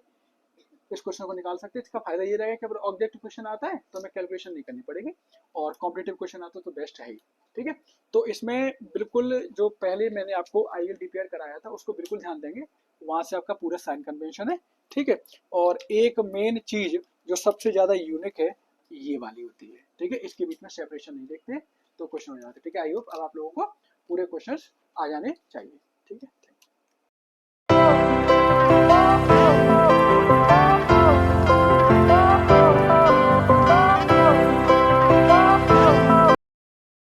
Speaker 1: इस क्वेश्चन को निकाल सकते हैं। इसका फायदा ये रहेगा कि अगर ऑब्जेक्टिव क्वेश्चन आता है तो हमें कैलकुलेशन नहीं करनी पड़ेगी, और कॉम्पिटेटिव क्वेश्चन आता है तो बेस्ट है ही। ठीक है, तो इसमें बिल्कुल जो पहले मैंने आपको आईएल डीपीआर कराया था उसको बिल्कुल ध्यान देंगे, वहां से आपका पूरा साइन कन्वेंशन है। ठीक है, और एक मेन चीज जो सबसे ज्यादा यूनिक है ये वाली होती है। ठीक है, इसके बीच में सेपरेशन नहीं देखते तो क्वेश्चन हो जाते। ठीक है, आई होप अब आप लोगों को पूरे क्वेश्चन आ जाने चाहिए। ठीक है।